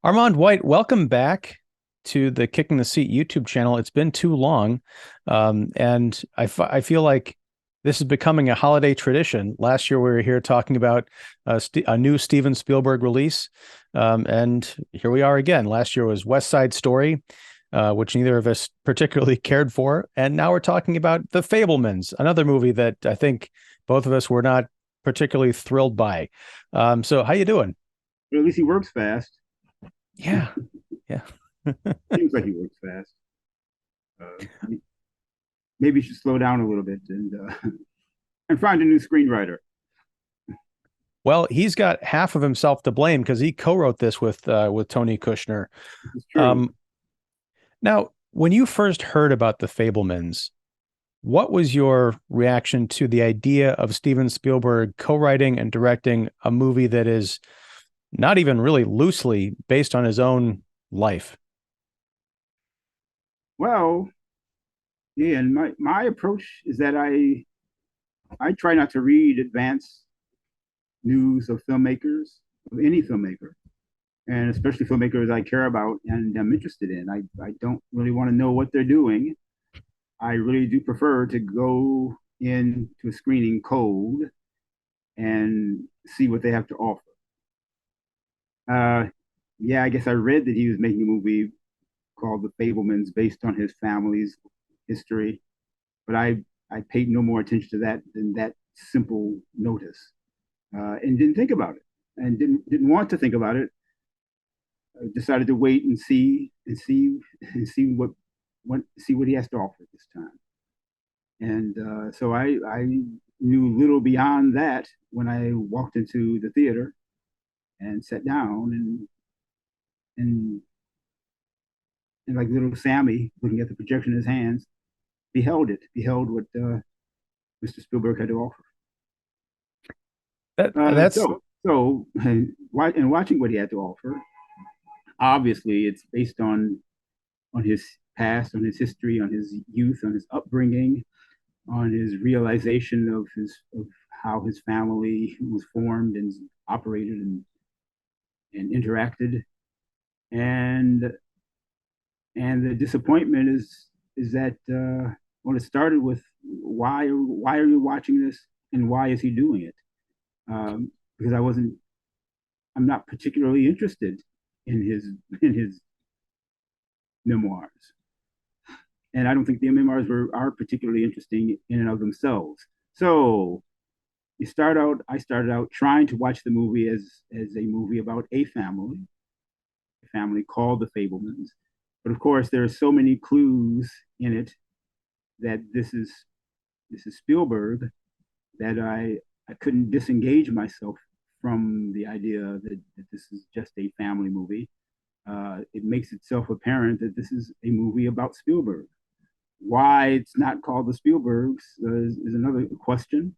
Armond White, welcome back to the Kicking the Seat YouTube channel. It's been too long, and I feel like this is becoming a holiday tradition. Last year we were here talking about a new Steven Spielberg release, and here we are again. Last year was West Side Story, which neither of us particularly cared for, and now we're talking about The Fabelmans, another movie that I think both of us were not particularly thrilled by. So how you doing? But at least he works fast. Yeah, yeah. Seems like he works fast. Uh, Maybe he should slow down a little bit and find a new screenwriter. Well, he's got half of himself to blame because he co-wrote this with Tony Kushner. It's true. Um, Now, when you first heard about the Fablemans, what was your reaction to the idea of Steven Spielberg co-writing and directing a movie that is not even really loosely based on his own life? Well, yeah, and my approach is that I try not to read advanced news of filmmakers, of any filmmaker, and especially filmmakers I care about and I'm interested in. I don't really want to know what they're doing. I really do prefer to go into a screening cold and see what they have to offer. Uh, yeah, I guess I read that he was making a movie called The Fablemans based on his family's history, but I paid no more attention to that than that simple notice, and didn't think about it, and didn't want to think about it. I decided to wait and see what he has to offer this time. And so I knew little beyond that when I walked into the theater and sat down and and like little Sammy, looking at the projection in his hands, beheld what Mr. Spielberg had to offer. That Uh, that's so, so, and watching what he had to offer, obviously, it's based on his past, on his history, on his youth, on his upbringing, on his realization of how his family was formed and operated and interacted, and the disappointment is that well, it started with why are you watching this and why is he doing it? Because I'm not particularly interested in his memoirs, and I don't think the memoirs are particularly interesting in and of themselves. So I started out trying to watch the movie as a movie about a family called the Fablemans. But of course, there are so many clues in it that this is Spielberg that I couldn't disengage myself from the idea that this is just a family movie. It makes itself apparent that this is a movie about Spielberg. Why it's not called the Spielbergs is another question,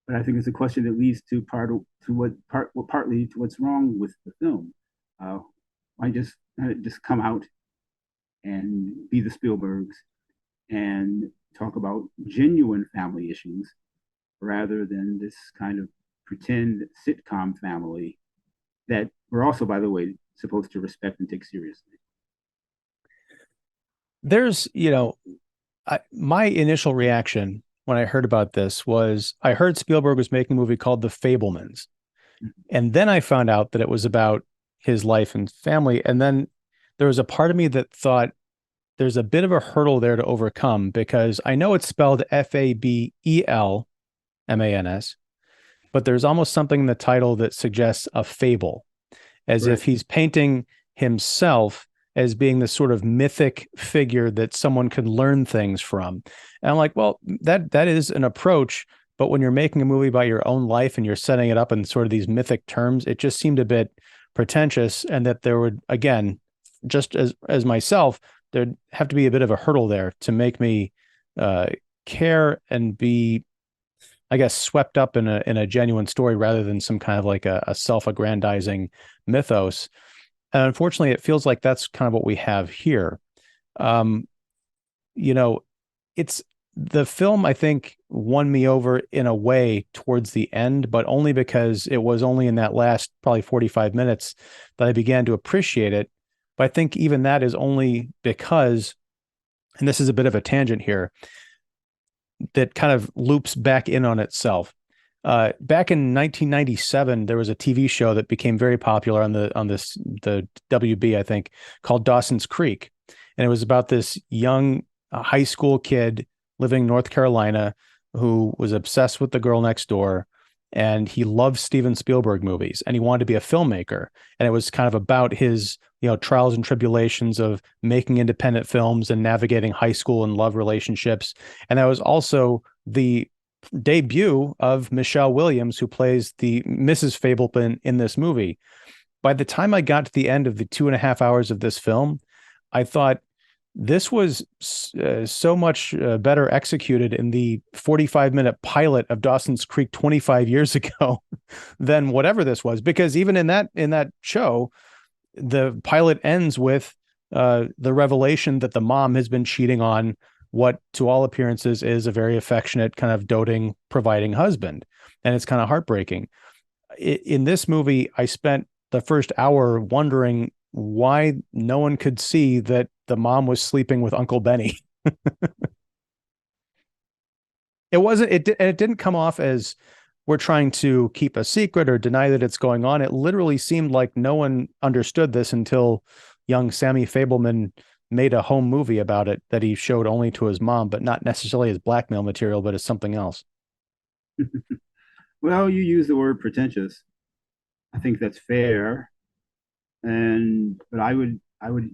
but I think it's a question that leads to partly to what's wrong with the film. Uh, why just come out and be the Spielbergs and talk about genuine family issues rather than this kind of pretend sitcom family that we're also, by the way, supposed to respect and take seriously. there's my initial reaction when I heard about this was I heard Spielberg was making a movie called The Fablemans. And then I found out that it was about his life and family. And then there was a part of me that thought there's a bit of a hurdle there to overcome because I know it's spelled Fabelmans, but there's almost something in the title that suggests a fable, as if Correct. he's painting himself as being this sort of mythic figure that someone could learn things from. And I'm like, well, that is an approach, but when you're making a movie about your own life and you're setting it up in sort of these mythic terms, it just seemed a bit pretentious, and that there would, again, just as myself, there'd have to be a bit of a hurdle there to make me uh, care and be, I guess, swept up in a genuine story rather than some kind of like a self-aggrandizing mythos. And unfortunately, it feels like that's kind of what we have here. Um, you know, it's the film, I think, won me over in a way towards the end, but only because it was only in that last probably 45 minutes that I began to appreciate it. But I think even that is only because, and this is a bit of a tangent here, that kind of loops back in on itself. Back in 1997, there was a TV show that became very popular on the WB, I think, called Dawson's Creek, and it was about this young high school kid living in North Carolina who was obsessed with the girl next door, and he loved Steven Spielberg movies, and he wanted to be a filmmaker, and it was kind of about his trials and tribulations of making independent films and navigating high school and love relationships, and that was also the debut of Michelle Williams, who plays the Mrs. Fableman in this movie. By the time I got to the end of the 2.5 hours of this film, I thought this was so much better executed in the 45-minute pilot of Dawson's Creek 25 years ago than whatever this was. Because even in that show, the pilot ends with the revelation that the mom has been cheating on what to all appearances is a very affectionate, kind of doting, providing husband. And it's kind of heartbreaking. In this movie, I spent the first hour wondering why no one could see that the mom was sleeping with Uncle Benny. It didn't come off as we're trying to keep a secret or deny that it's going on. It literally seemed like no one understood this until young Sammy Fableman made a home movie about it that he showed only to his mom, but not necessarily as blackmail material, but as something else. Well, you use the word pretentious. I think that's fair, and but I would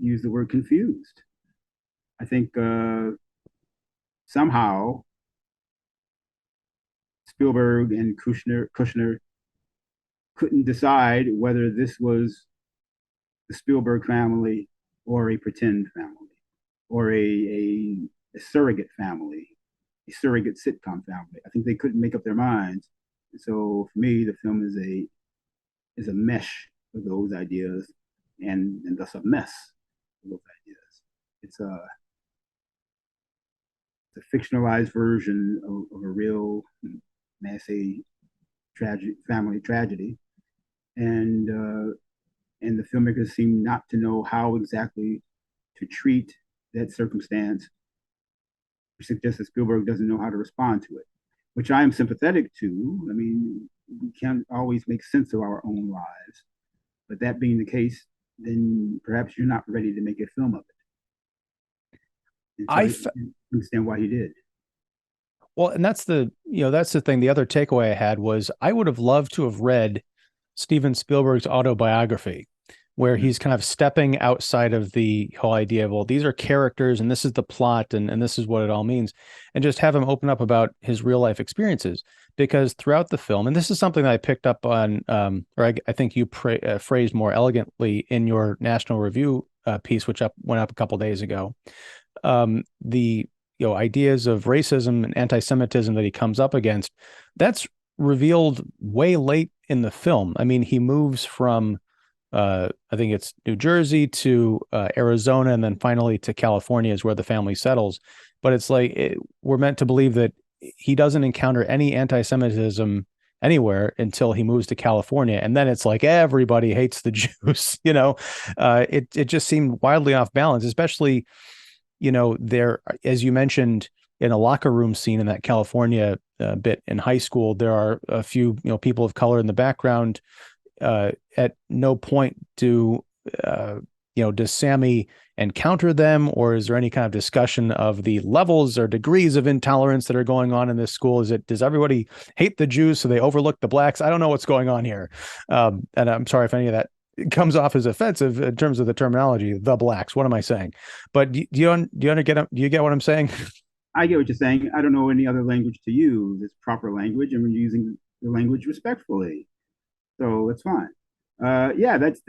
use the word confused. I think somehow Spielberg and Kushner couldn't decide whether this was the Spielberg family or a pretend family or a surrogate family, a surrogate sitcom family. I think they couldn't make up their minds. And so for me, the film is a mesh of those ideas and thus a mess of those ideas. It's a it's a fictionalized version of a real, may I say, tragic family tragedy, and and the filmmakers seem not to know how exactly to treat that circumstance, which suggests that Spielberg doesn't know how to respond to it, which I am sympathetic to. I mean, we can't always make sense of our own lives, but that being the case, then perhaps you're not ready to make a film of it. And so I I understand why he did. Well, and that's the thing. The other takeaway I had was I would have loved to have read Steven Spielberg's autobiography, where Mm-hmm. he's kind of stepping outside of the whole idea of, well, these are characters and this is the plot and this is what it all means, and just have him open up about his real life experiences. Because throughout the film, and this is something that I picked up on, or I think you phrased more elegantly in your National Review piece, which went up a couple days ago, the ideas of racism and anti-Semitism that he comes up against, that's revealed way late in the film. I mean, he moves from I think it's New Jersey to Arizona, and then finally to California is where the family settles. But it's like we're meant to believe that he doesn't encounter any anti-Semitism anywhere until he moves to California, and then it's like everybody hates the Jews. It just seemed wildly off balance, especially there, as you mentioned, in a locker room scene in that California bit in high school, there are a few people of color in the background. At no point does Sammy encounter them, or is there any kind of discussion of the levels or degrees of intolerance that are going on in this school? Does everybody hate the Jews so they overlook the blacks? I don't know what's going on here, and I'm sorry if any of that comes off as offensive in terms of the terminology, the blacks. What am I saying? But do you get what I'm saying? I get what you're saying. I don't know any other language to use. It's proper language, and we're using the language respectfully, so it's fine. Yeah, that's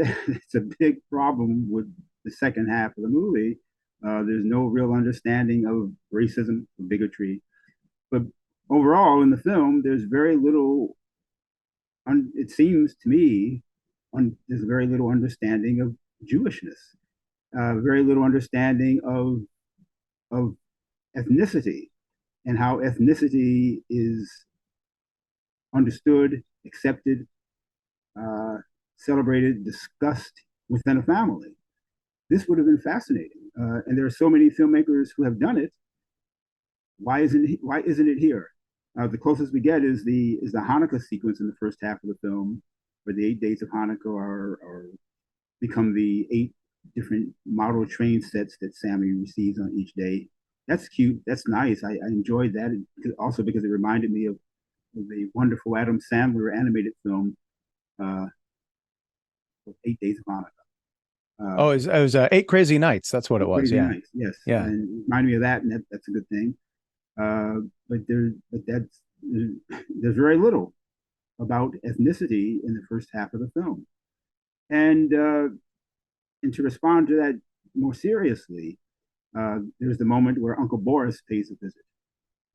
a big problem with the second half of the movie. There's no real understanding of racism, or bigotry, but overall in the film, there's very little. It seems to me, there's very little understanding of Jewishness, very little understanding of ethnicity. and how ethnicity is understood, accepted, uh, celebrated, discussed within a family. This would have been fascinating. And there are so many filmmakers who have done it. Why isn't it here? The closest we get is the Hanukkah sequence in the first half of the film, where the 8 days of Hanukkah are become the 8 different model train sets that Sammy receives on each day. That's cute. That's nice. I enjoyed that, also because it reminded me of the wonderful Adam Sandler animated film, uh, 8 Days of Hanukkah. It was 8 Crazy Nights. That's what it was. Crazy Yeah. nice, yes, Yeah. and remind me of that, and that's a good thing. But there's very little about ethnicity in the first half of the film, and and to respond to that more seriously, there's the moment where Uncle Boris pays a visit,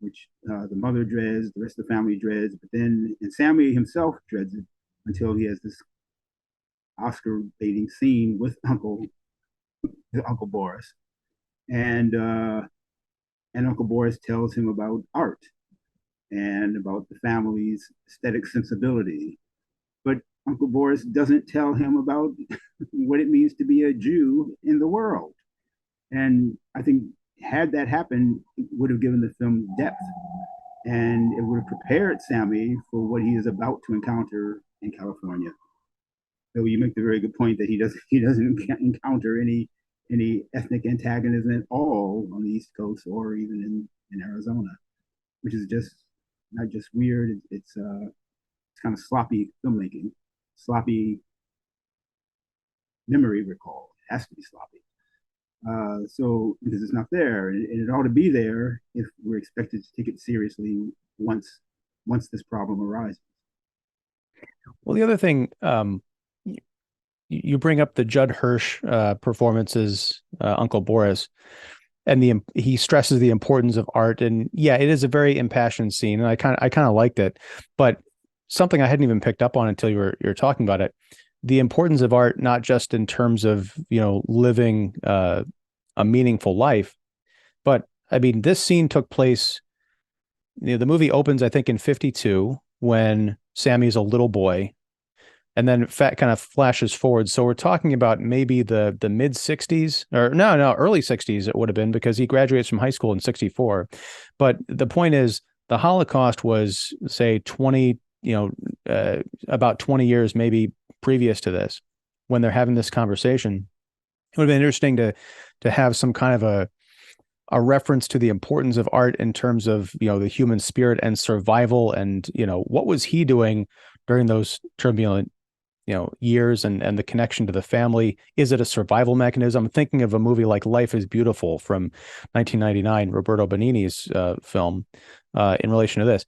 which the mother dreads, the rest of the family dreads, but then and Sammy himself dreads it until he has this Oscar baiting scene with Uncle Boris, and and Uncle Boris tells him about art and about the family's aesthetic sensibility. But Uncle Boris doesn't tell him about what it means to be a Jew in the world. And I think had that happened, it would have given the film depth, and it would have prepared Sammy for what he is about to encounter in California. So you make the very good point that he doesn't encounter any ethnic antagonism at all on the East Coast or even in Arizona, which is just not just weird. It's kind of sloppy filmmaking, sloppy memory recall. It has to be sloppy. So because it's not there, and it ought to be there if we're expected to take it seriously once this problem arises. Well, the other thing, you bring up the Judd Hirsch performances, Uncle Boris, and he stresses the importance of art. And yeah, it is a very impassioned scene, and I kind of liked it. But something I hadn't even picked up on until you're talking about it, the importance of art, not just in terms of living a meaningful life, but I mean this scene took place. The movie opens, I think, in 52 when Sammy's a little boy, and then fat kind of flashes forward. So we're talking about maybe the mid 60s, or no, early 60s it would have been, because he graduates from high school in 64. But the point is, the Holocaust was, say, 20, about 20 years maybe previous to this, when they're having this conversation. It would have been interesting to have some kind of a reference to the importance of art in terms of the human spirit and survival, and what was he doing during those turbulent years, and the connection to the family. Is it a survival mechanism? I'm thinking of a movie like Life is Beautiful from 1999, Roberto Benigni's film, in relation to this.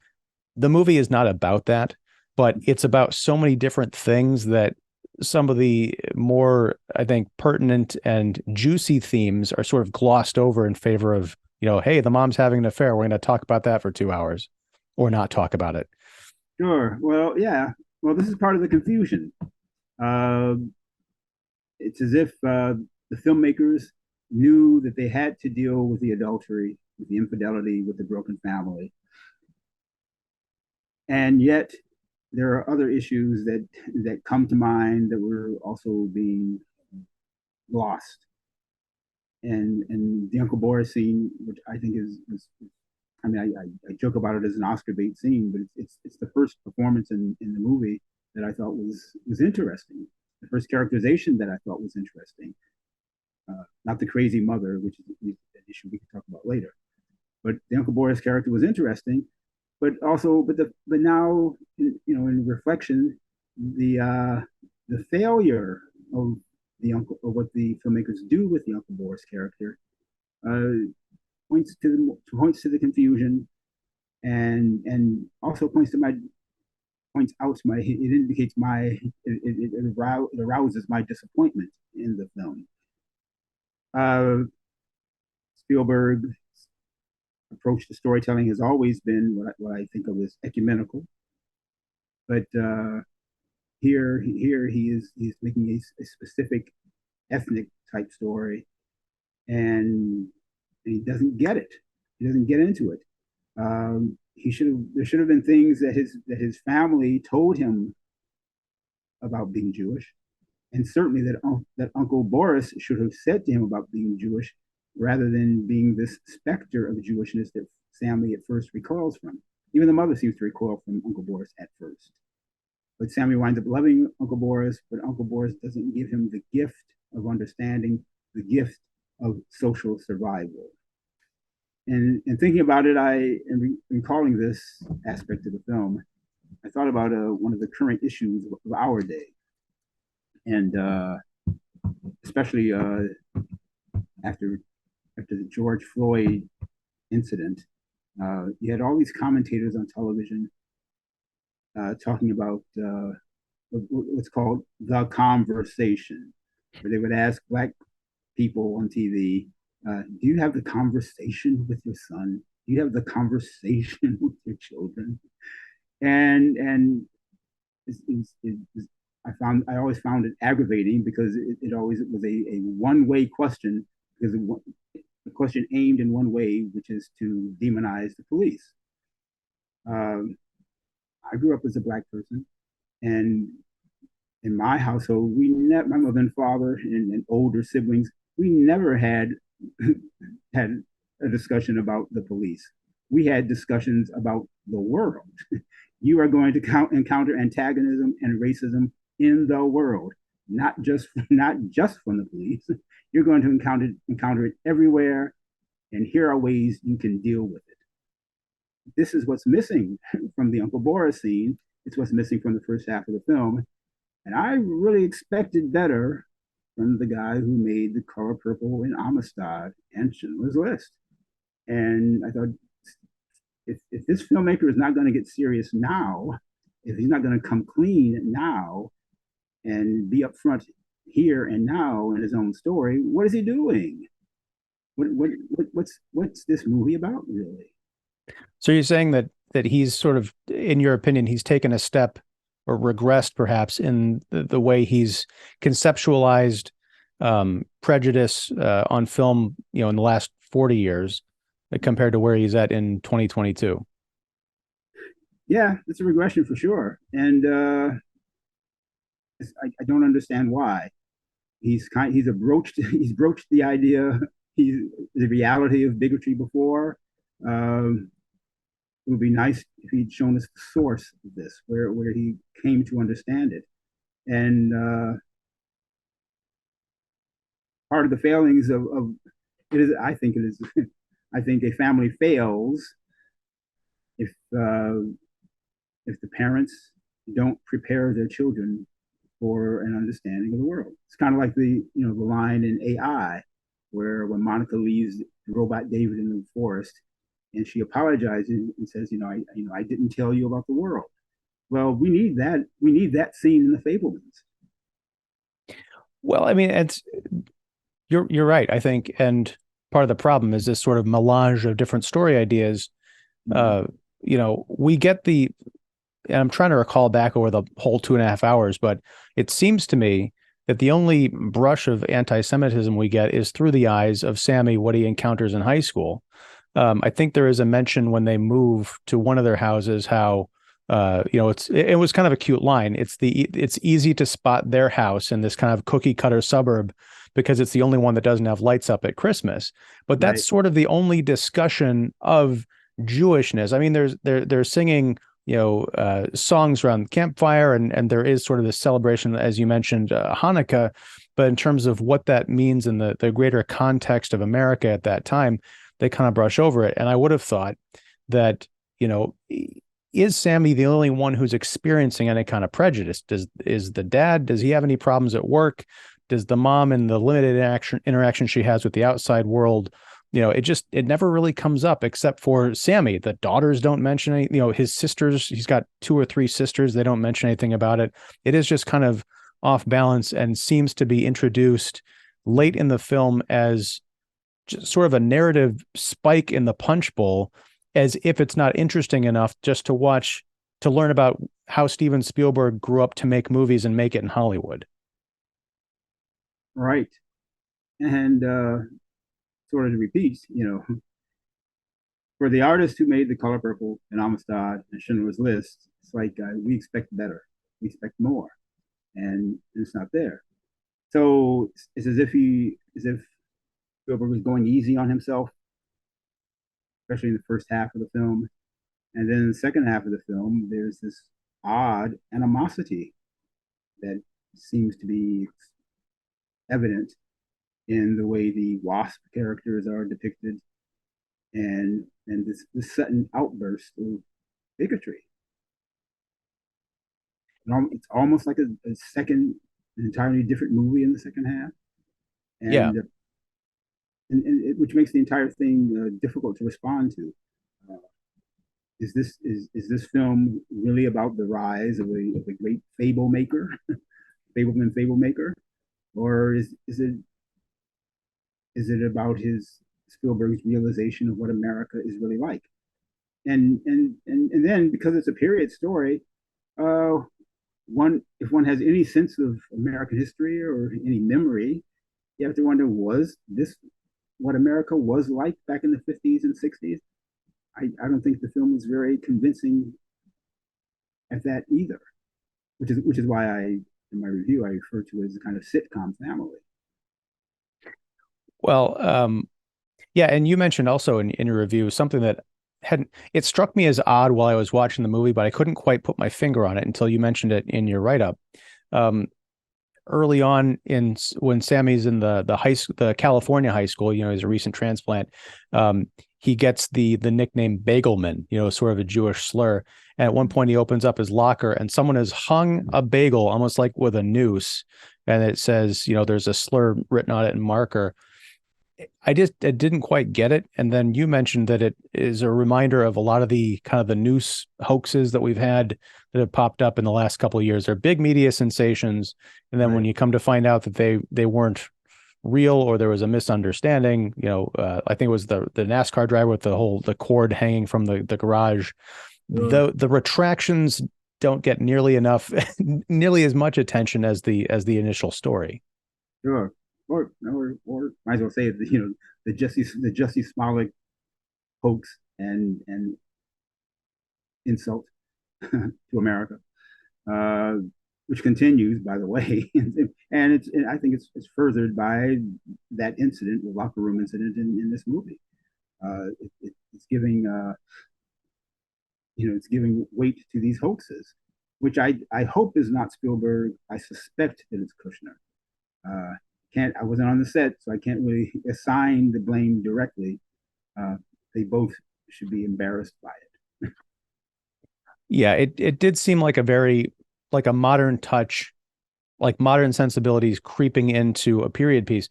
The movie is not about that, but it's about so many different things that some of the more, I think, pertinent and juicy themes are sort of glossed over in favor of, hey, the mom's having an affair. We're going to talk about that for 2 hours, or not talk about it. Sure. Well, yeah. Well, this is part of the confusion. Uh, it's as if the filmmakers knew that they had to deal with the adultery, with the infidelity, with the broken family, and yet there are other issues that come to mind that were also being lost. And the Uncle Boris scene, which I think is I mean, I joke about it as an Oscar bait scene, but it's the first performance in the movie that I thought was interesting. The first characterization that I thought was interesting. Not the crazy mother, which is an issue we can talk about later. But the Uncle Boris character was interesting, but now in reflection, the failure of the uncle, or what the filmmakers do with the Uncle Boris character, uh, points to the confusion, and also points out my it indicates it arouses my disappointment in the film. Uh, Spielberg's approach to storytelling has always been what I think of as ecumenical, but here he's making a specific ethnic type story, and he doesn't get it. He doesn't get into it. He should have. There should have been things that his family told him about being Jewish, and certainly that Uncle Boris should have said to him about being Jewish, rather than being this specter of Jewishness that Sammy at first recoils from. Even the mother seems to recoil from Uncle Boris at first. But Sammy winds up loving Uncle Boris, but Uncle Boris doesn't give him the gift of understanding, the gift of social survival. And thinking about it, in recalling this aspect of the film, I thought about one of the current issues of our day, and especially after the George Floyd incident, you had all these commentators on television talking about what's called the conversation, where they would ask black people on TV, do you have the conversation with your son? Do you have the conversation with your children? And I always found it aggravating because it always was a one way question, because the question aimed in one way, which is to demonize the police. Um, I grew up as a black person, and in my household, my mother and father and older siblings, we never had had a discussion about the police. We had discussions about the world. You are going to encounter antagonism and racism in the world, not just from the police. You're going to encounter it everywhere, and here are ways you can deal with it. This is what's missing from the Uncle Boris scene. It's what's missing from the first half of the film. And I really expected better from the guy who made The Color Purple and Amistad and Schindler's List. And I thought, if this filmmaker is not going to get serious now, if he's not going to come clean now and be upfront here and now in his own story, what is he doing? What's this movie about, really? So you're saying that he's sort of, in your opinion, he's taken a step or regressed perhaps in the way he's conceptualized prejudice on film, in the last 40 years compared to where he's at in 2022. Yeah, it's a regression for sure. And I don't understand why. He's broached the idea, the reality of bigotry before. Um, it would be nice if he'd shown us the source of this, where he came to understand it. And part of the failings of it is, I think it is, I think a family fails if the parents don't prepare their children for an understanding of the world. It's kind of like the line in AI, where when Monica leaves robot David in the forest, and she apologizes and says, I didn't tell you about the world. Well, we need that. We need that scene in the Fablemans. Well, I mean, you're right, I think, and part of the problem is this sort of melange of different story ideas. We get and I'm trying to recall back over the whole 2.5 hours, but it seems to me that the only brush of anti-Semitism we get is through the eyes of Sammy, what he encounters in high school. I think there is a mention when they move to one of their houses how it was kind of a cute line. It's easy to spot their house in this kind of cookie cutter suburb because it's the only one that doesn't have lights up at Christmas. But that's sort of the only discussion of Jewishness. I mean, they're singing songs around the campfire, and there is sort of this celebration, as you mentioned, Hanukkah. But in terms of what that means in the greater context of America at that time, they kind of brush over it. And I would have thought that, is Sammy the only one who's experiencing any kind of prejudice? Is the dad, does he have any problems at work? Does the mom, in the limited interaction she has with the outside world, it never really comes up except for Sammy. The daughters don't mention any, his sisters, he's got 2 or 3 sisters. They don't mention anything about it. It is just kind of off balance and seems to be introduced late in the film as just sort of a narrative spike in the punch bowl, as if it's not interesting enough just to learn about how Steven Spielberg grew up to make movies and make it in Hollywood. Right. And sort of repeats, for the artist who made The Color Purple and Amistad and Schindler's List, it's like we expect better, we expect more, and it's not there. So it's as if Spielberg was going easy on himself, especially in the first half of the film, and then in the second half of the film, there's this odd animosity that seems to be evident in the way the wasp characters are depicted, and this sudden outburst of bigotry. It's almost like a second, an entirely different movie in the second half, Yeah. and which makes the entire thing difficult to respond to. Uh, is this film really about the rise of a great fable maker, fable maker, or is it about his Spielberg's realization of what America is really like? And then because it's a period story, uh, one if one has any sense of American history or any memory, you have to wonder, was this what America was like back in the 50s and 60s? I don't think the film is very convincing at that either, which is why in my review I refer to it as a kind of sitcom family. Well, yeah, and you mentioned also in your review something that hadn't it struck me as odd while I was watching the movie, but I couldn't quite put my finger on it until you mentioned it in your write-up. Um, Early on in when Sammy's in the California high school, he's a recent transplant. He gets the nickname Bagelman, sort of a Jewish slur. And at one point, he opens up his locker, and someone has hung a bagel almost like with a noose, and it says, there's a slur written on it in marker. I didn't quite get it. And then you mentioned that it is a reminder of a lot of the kind of the noose hoaxes that we've had that have popped up in the last couple of years. They're big media sensations. And then Right. when you come to find out that they weren't real, or there was a misunderstanding, I think it was the NASCAR driver with the cord hanging from the garage. Sure. The retractions don't get nearly nearly as much attention as the initial story. Sure. Or might as well say the Jesse Smollett hoax and insult to America, uh, which continues, by the way, and I think it's furthered by that incident, the locker room incident in this movie. It's giving it's giving weight to these hoaxes, which I hope is not Spielberg. I suspect that it's Kushner. Can't I wasn't on the set, so I can't really assign the blame directly. Uh, they both should be embarrassed by it. Yeah, it did seem like like a modern touch, like modern sensibilities creeping into a period piece.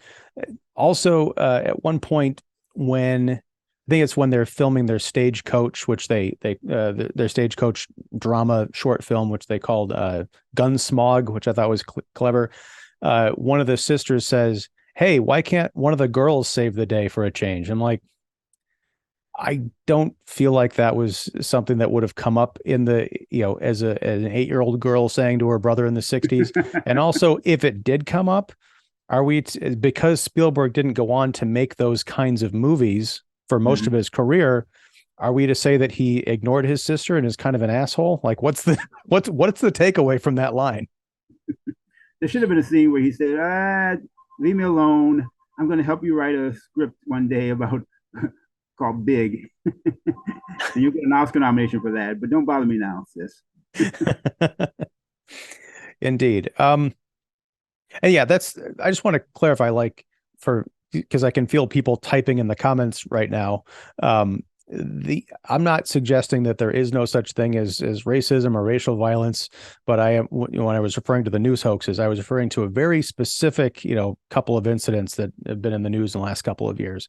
Also, at one point when I think it's when they're filming their Stagecoach, which their Stagecoach drama short film, which they called Gunsmog, which I thought was clever. One of the sisters says, "Hey, why can't one of the girls save the day for a change?" I'm like, I don't feel like that was something that would have come up in as an 8-year-old girl saying to her brother in the 60s. And also, if it did come up, because Spielberg didn't go on to make those kinds of movies for most of his career, are we to say that he ignored his sister and is kind of an asshole? Like, what's the takeaway from that line? There should have been a scene where he said, leave me alone. I'm going to help you write a script one day about called Big. And you'll get an Oscar nomination for that, but don't bother me now, sis." Indeed. And yeah, I just want to clarify, like, because I can feel people typing in the comments right now. I'm not suggesting that there is no such thing as racism or racial violence, but when I was referring to the news hoaxes, I was referring to a very specific, couple of incidents that have been in the news in the last couple of years.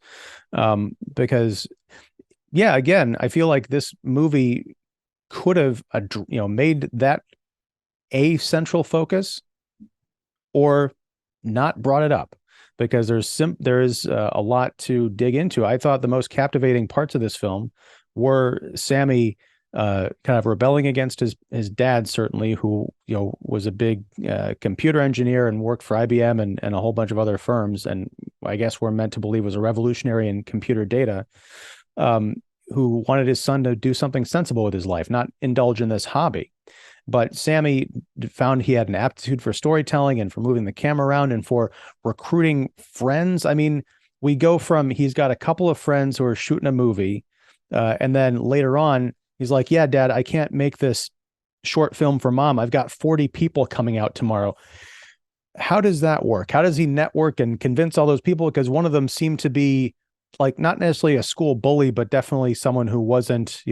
Because yeah, again, I feel like this movie could have, made that a central focus or not brought it up, because there is a lot to dig into. I thought the most captivating parts of this film were Sammy kind of rebelling against his dad, certainly, who was a big computer engineer and worked for IBM and a whole bunch of other firms, and I guess we're meant to believe was a revolutionary in computer data. who wanted his son to do something sensible with his life, not indulge in this hobby. But Sammy found he had an aptitude for storytelling and for moving the camera around and for recruiting friends. I mean, we go from he's got a couple of friends who are shooting a movie, and then later on, he's like, "Yeah, Dad, I can't make this short film for Mom. I've got 40 people coming out tomorrow." How does that work? How does he network and convince all those people? Because one of them seemed to be like not necessarily a school bully, but definitely someone who wasn't,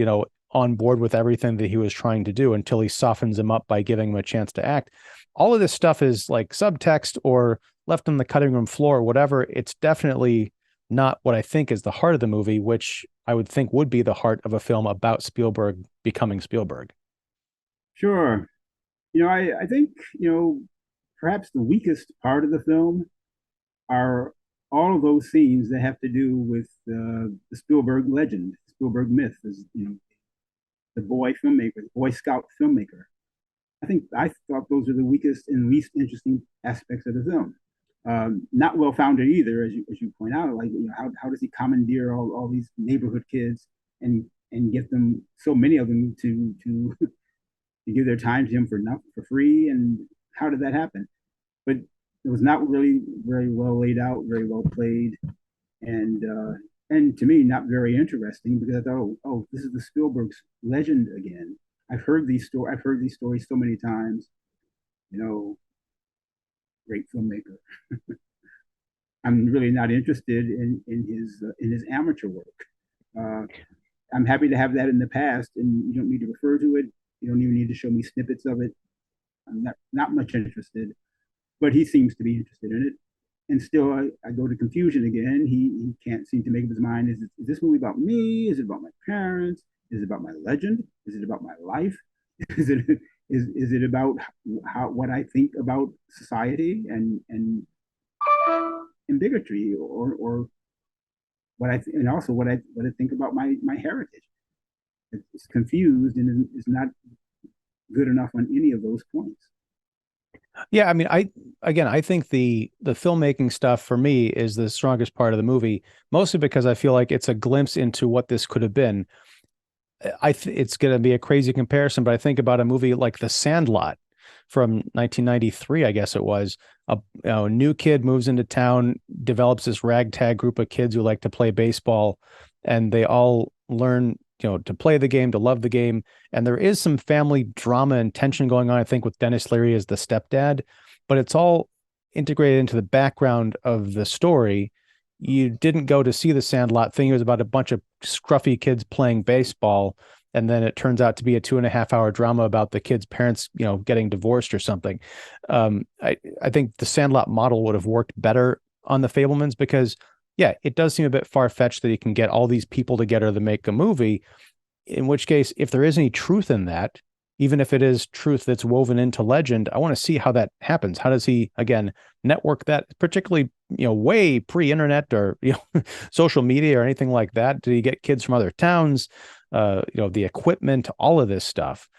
on board with everything that he was trying to do until he softens him up by giving him a chance to act. All of this stuff is like subtext or left on the cutting room floor or whatever. It's definitely not what I think is the heart of the movie, which I would think would be the heart of a film about Spielberg becoming Spielberg. Sure. I think, perhaps the weakest part of the film are all of those scenes that have to do with the Spielberg legend, Spielberg myth, as the boy filmmaker, the Boy Scout filmmaker. I thought those are the weakest and least interesting aspects of the film. Not well founded either, as you point out. Like, how does he commandeer all these neighborhood kids and get them, so many of them, to give their time to him for free, and how did that happen? But it was not really very well laid out, very well played, and to me not very interesting, because I thought, oh, this is the Spielberg's legend again. I've heard these stories so many times. You know, great filmmaker. I'm really not interested in his amateur work. Uh, I'm happy to have that in the past, and you don't need to refer to it. You don't even need to show me snippets of it. I'm not much interested, but he seems to be interested in it. And still, I go to confusion again. He can't seem to make up his mind. Is this movie about me? Is it about my parents? Is it about my legend? Is it about my life? Is it about what I think about society and bigotry, or and also what I think about my heritage? It's confused and is not good enough on any of those points. Yeah, I mean, I think the filmmaking stuff for me is the strongest part of the movie, mostly because I feel like it's a glimpse into what this could have been. It's going to be a crazy comparison, but I think about a movie like The Sandlot from 1993, I guess it was. A new kid moves into town, develops this ragtag group of kids who like to play baseball, and they all learn, to play the game, to love the game. And there is some family drama and tension going on, I think, with Dennis Leary as the stepdad, but it's all integrated into the background of the story. You didn't go to see The Sandlot thing. It was about a bunch of scruffy kids playing baseball. And then it turns out to be a 2.5 hour drama about the kids' parents, getting divorced or something. I think the Sandlot model would have worked better on the Fablemans because, yeah, it does seem a bit far fetched that you can get all these people together to make a movie. In which case, if there is any truth in that, even if it is truth that's woven into legend, I want to see how that happens. How does he, again, network that, particularly, way pre-internet or, social media or anything like that? Did he get kids from other towns? The equipment, all of this stuff.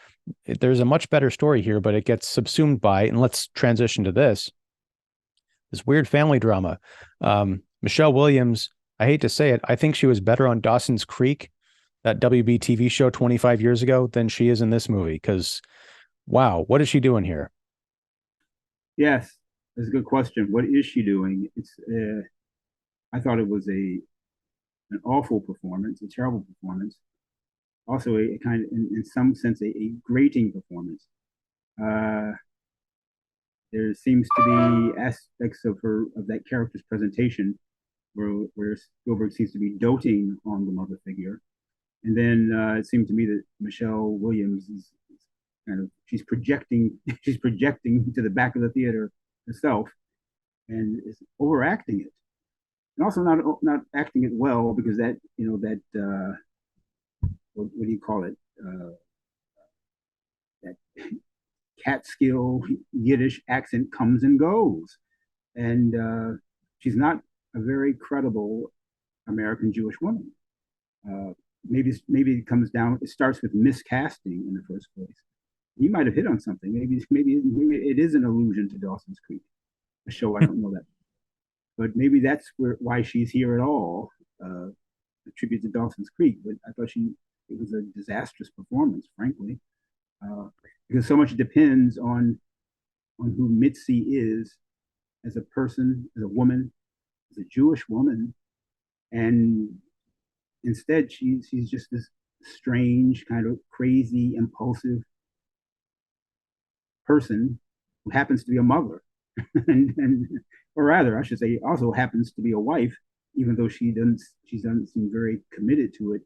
There's a much better story here, but it gets subsumed by, and let's transition to this weird family drama. Michelle Williams, I hate to say it, I think she was better on Dawson's Creek, that WB TV show 25 years ago, than she is in this movie. Because, wow, what is she doing here? Yes, that's a good question. What is she doing? I thought it was an awful performance, a terrible performance. Also, a kind of, in some sense, a grating performance. Uh, there seems to be aspects of that character's presentation where Spielberg seems to be doting on the mother figure, and then it seemed to me that Michelle Williams is kind of she's projecting she's projecting to the back of the theater herself and is overacting it, and also not acting it well, because that what do you call it, that Catskill Yiddish accent comes and goes, and she's not a very credible American Jewish woman. Uh, maybe it starts with miscasting in the first place. You might have hit on something. Maybe it is an allusion to Dawson's Creek, a show I don't know that, but maybe that's why she's here at all. Uh, attribute to Dawson's Creek, but I thought it was a disastrous performance, frankly, uh, because so much depends on who Mitzi is as a person, as a woman, as a Jewish woman, and instead she's just this strange, kind of crazy, impulsive person who happens to be a mother, and or rather, I should say, also happens to be a wife, even though she doesn't seem very committed to it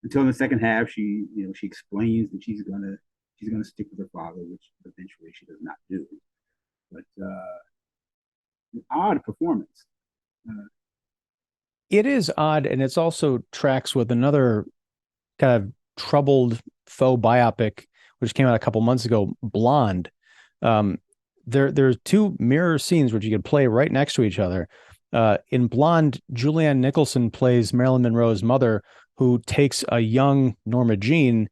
until in the second half she explains that she's gonna stick with her father, which eventually she does not do. But an odd performance. Uh, It is odd, and it's also tracks with another kind of troubled faux biopic, which came out a couple months ago, Blonde. Um, there's two mirror scenes which you could play right next to each other. In Blonde, Julianne Nicholson plays Marilyn Monroe's mother, who takes a young Norma Jean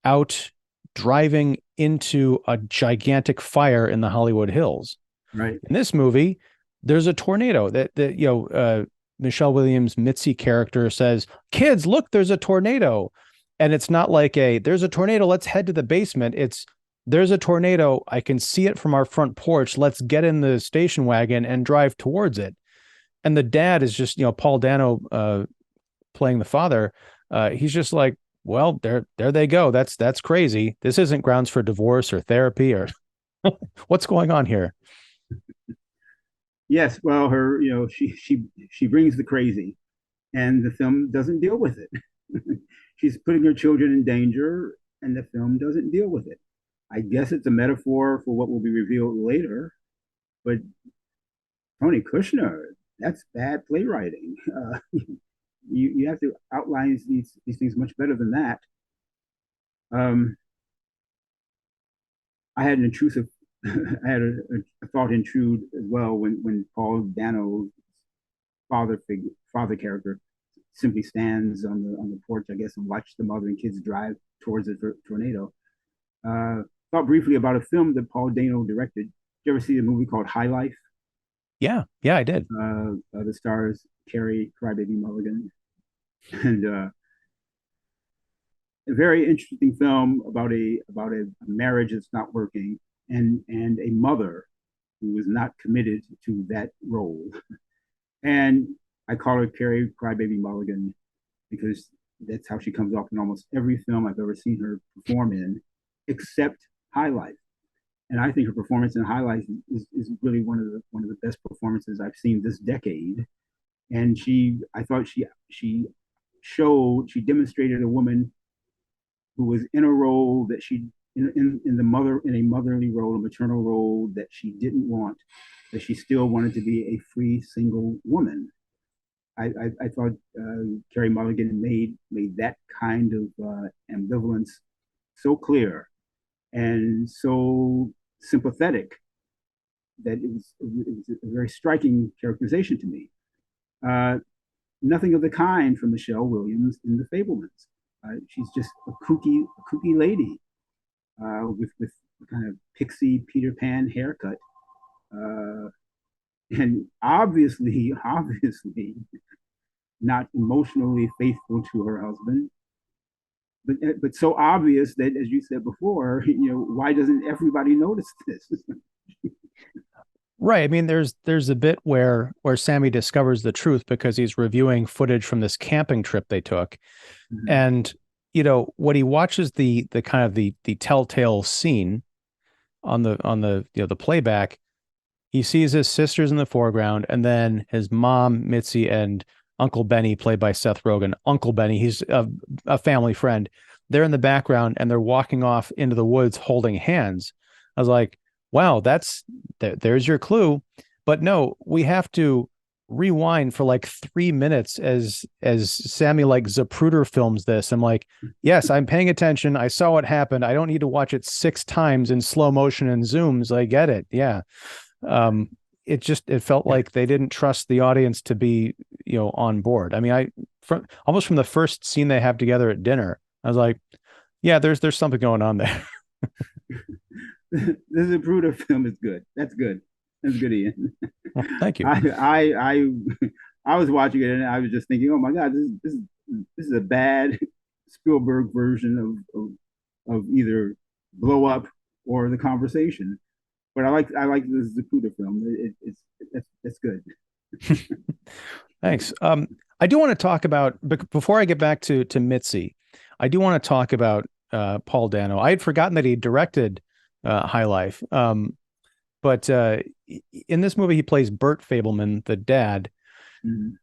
out driving into a gigantic fire in the Hollywood Hills. right. In this movie, there's a tornado Michelle Williams' Mitzi character says, "Kids, look, there's a tornado." And it's not like there's a tornado, let's head to the basement. It's there's a tornado. I can see it from our front porch. Let's get in the station wagon and drive towards it. And the dad is just, Paul Dano playing the father. He's just like, well, there they go. That's crazy. This isn't grounds for divorce or therapy or what's going on here. Yes, well, her, she brings the crazy, and the film doesn't deal with it. She's putting her children in danger, and the film doesn't deal with it. I guess it's a metaphor for what will be revealed later, but Tony Kushner, that's bad playwriting. You have to outline these things much better than that. Um, I had an intrusive, I had a thought intrude as well when Paul Dano's father character simply stands on the porch, I guess, and watches the mother and kids drive towards the tornado. Thought briefly about a film that Paul Dano directed. Did you ever see a movie called High Life? Yeah, I did. The stars Carrie Crybaby Mulligan, and a very interesting film about a marriage that's not working, and a mother who is not committed to that role. And I call her Carrie Crybaby Mulligan because that's how she comes off in almost every film I've ever seen her perform in, except High Life. And I think her performance in High Life is really one of the best performances I've seen this decade. And I thought she demonstrated a woman who was in a role that she in a motherly role, a maternal role that she didn't want, that she still wanted to be a free single woman. I thought Carrie Mulligan made that kind of ambivalence so clear and so sympathetic that it was a very striking characterization to me. Uh, Nothing of the kind from Michelle Williams in The Fabelmans. She's just a kooky lady with kind of pixie Peter Pan haircut, uh, and obviously not emotionally faithful to her husband, but so obvious that, as you said before, why doesn't everybody notice this? Right. I mean, there's a bit where Sammy discovers the truth because he's reviewing footage from this camping trip they took. Mm-hmm. And when he watches the kind of the telltale scene on the the playback, he sees his sisters in the foreground and then his mom, Mitzi, and Uncle Benny, played by Seth Rogen. Uncle Benny, he's a family friend. They're in the background and they're walking off into the woods holding hands. I was like, wow, there's your clue. But no, we have to rewind for like 3 minutes as Sammy like Zapruder films this. I'm like, yes, I'm paying attention. I saw what happened. I don't need to watch it 6 times in slow motion and zooms. I get it. Yeah. Um, it felt like they didn't trust the audience to be, on board. I mean, almost from the first scene they have together at dinner, I was like, yeah, there's something going on there. This is a Bruder film is good. That's good. That's good, Ian. Well, thank you. I I I was watching it and I was just thinking, oh my God, this is a bad Spielberg version of either Blow Up or The Conversation. But I like the Zaputa film. It's that's good. Thanks. I do want to talk about, before I get back to Mitzi, I do want to talk about Paul Dano. I had forgotten that he directed High Life. But in this movie, he plays Bert Fabelman, the dad. Mhm.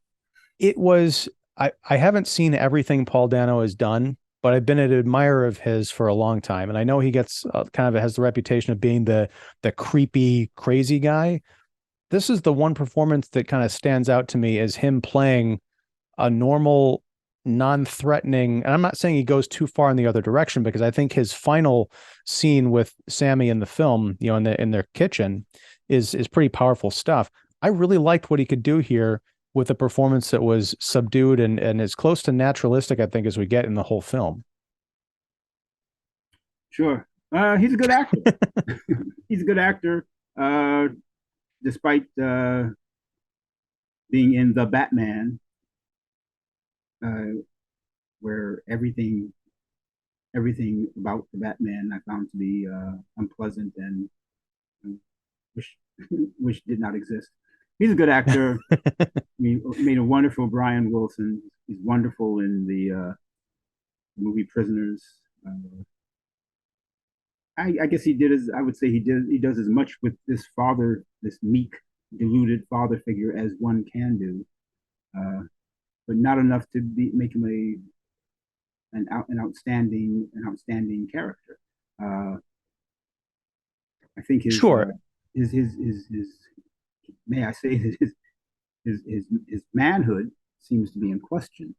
It was, I haven't seen everything Paul Dano has done, but I've been an admirer of his for a long time. And I know he gets kind of has the reputation of being the creepy, crazy guy. This is the one performance that kind of stands out to me as him playing a normal, non-threatening. And I'm not saying he goes too far in the other direction, because I think his final scene with Sammy in the film, you know, in their kitchen, is pretty powerful stuff. I really liked what he could do here with a performance that was subdued and as close to naturalistic, I think, as we get in the whole film. Sure. He's a good actor. He's a good actor, uh, despite being in the Batman, uh, where everything about the Batman I found to be unpleasant and wish which did not exist. He's a good actor. He made a wonderful Brian Wilson. He's wonderful in the movie Prisoners. Uh, I guess he did as I would say he does as much with this father, this meek, deluded father figure as one can do, uh, but not enough to make him an outstanding character. Uh, I think Sure. his may I say his manhood seems to be in question,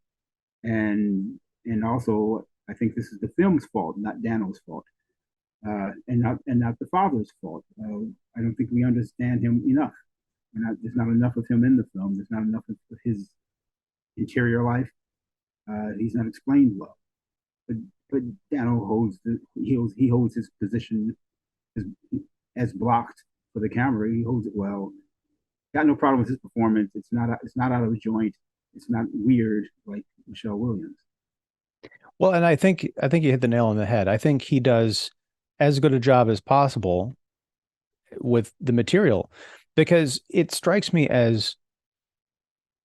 and also I think this is the film's fault, not Dano's fault, and not the father's fault. I don't think we understand him enough. There's not enough of him in the film. There's not enough of his interior life. He's not explained well. But but Dano holds his position as, as blocked for the camera. He holds it well. Got no problem with his performance. It's not out of joint. It's not weird like Michelle Williams. Well, and I think you hit the nail on the head. I think he does as good a job as possible with the material, because it strikes me as,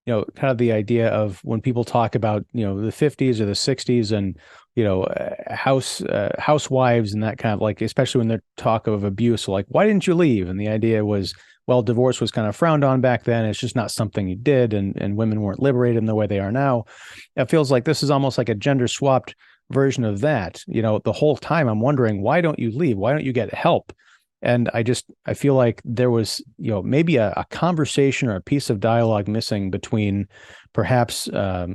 kind of the idea of when people talk about, the 50s or the 60s and, housewives and that kind of, like, especially when they're talk of abuse, so like, why didn't you leave? And the idea was, well, divorce was kind of frowned on back then. It's just not something you did. And women weren't liberated in the way they are now. It feels like this is almost like a gender swapped version of that. The whole time I'm wondering, why don't you leave? Why don't you get help? And I feel like there was, maybe a conversation or a piece of dialogue missing between perhaps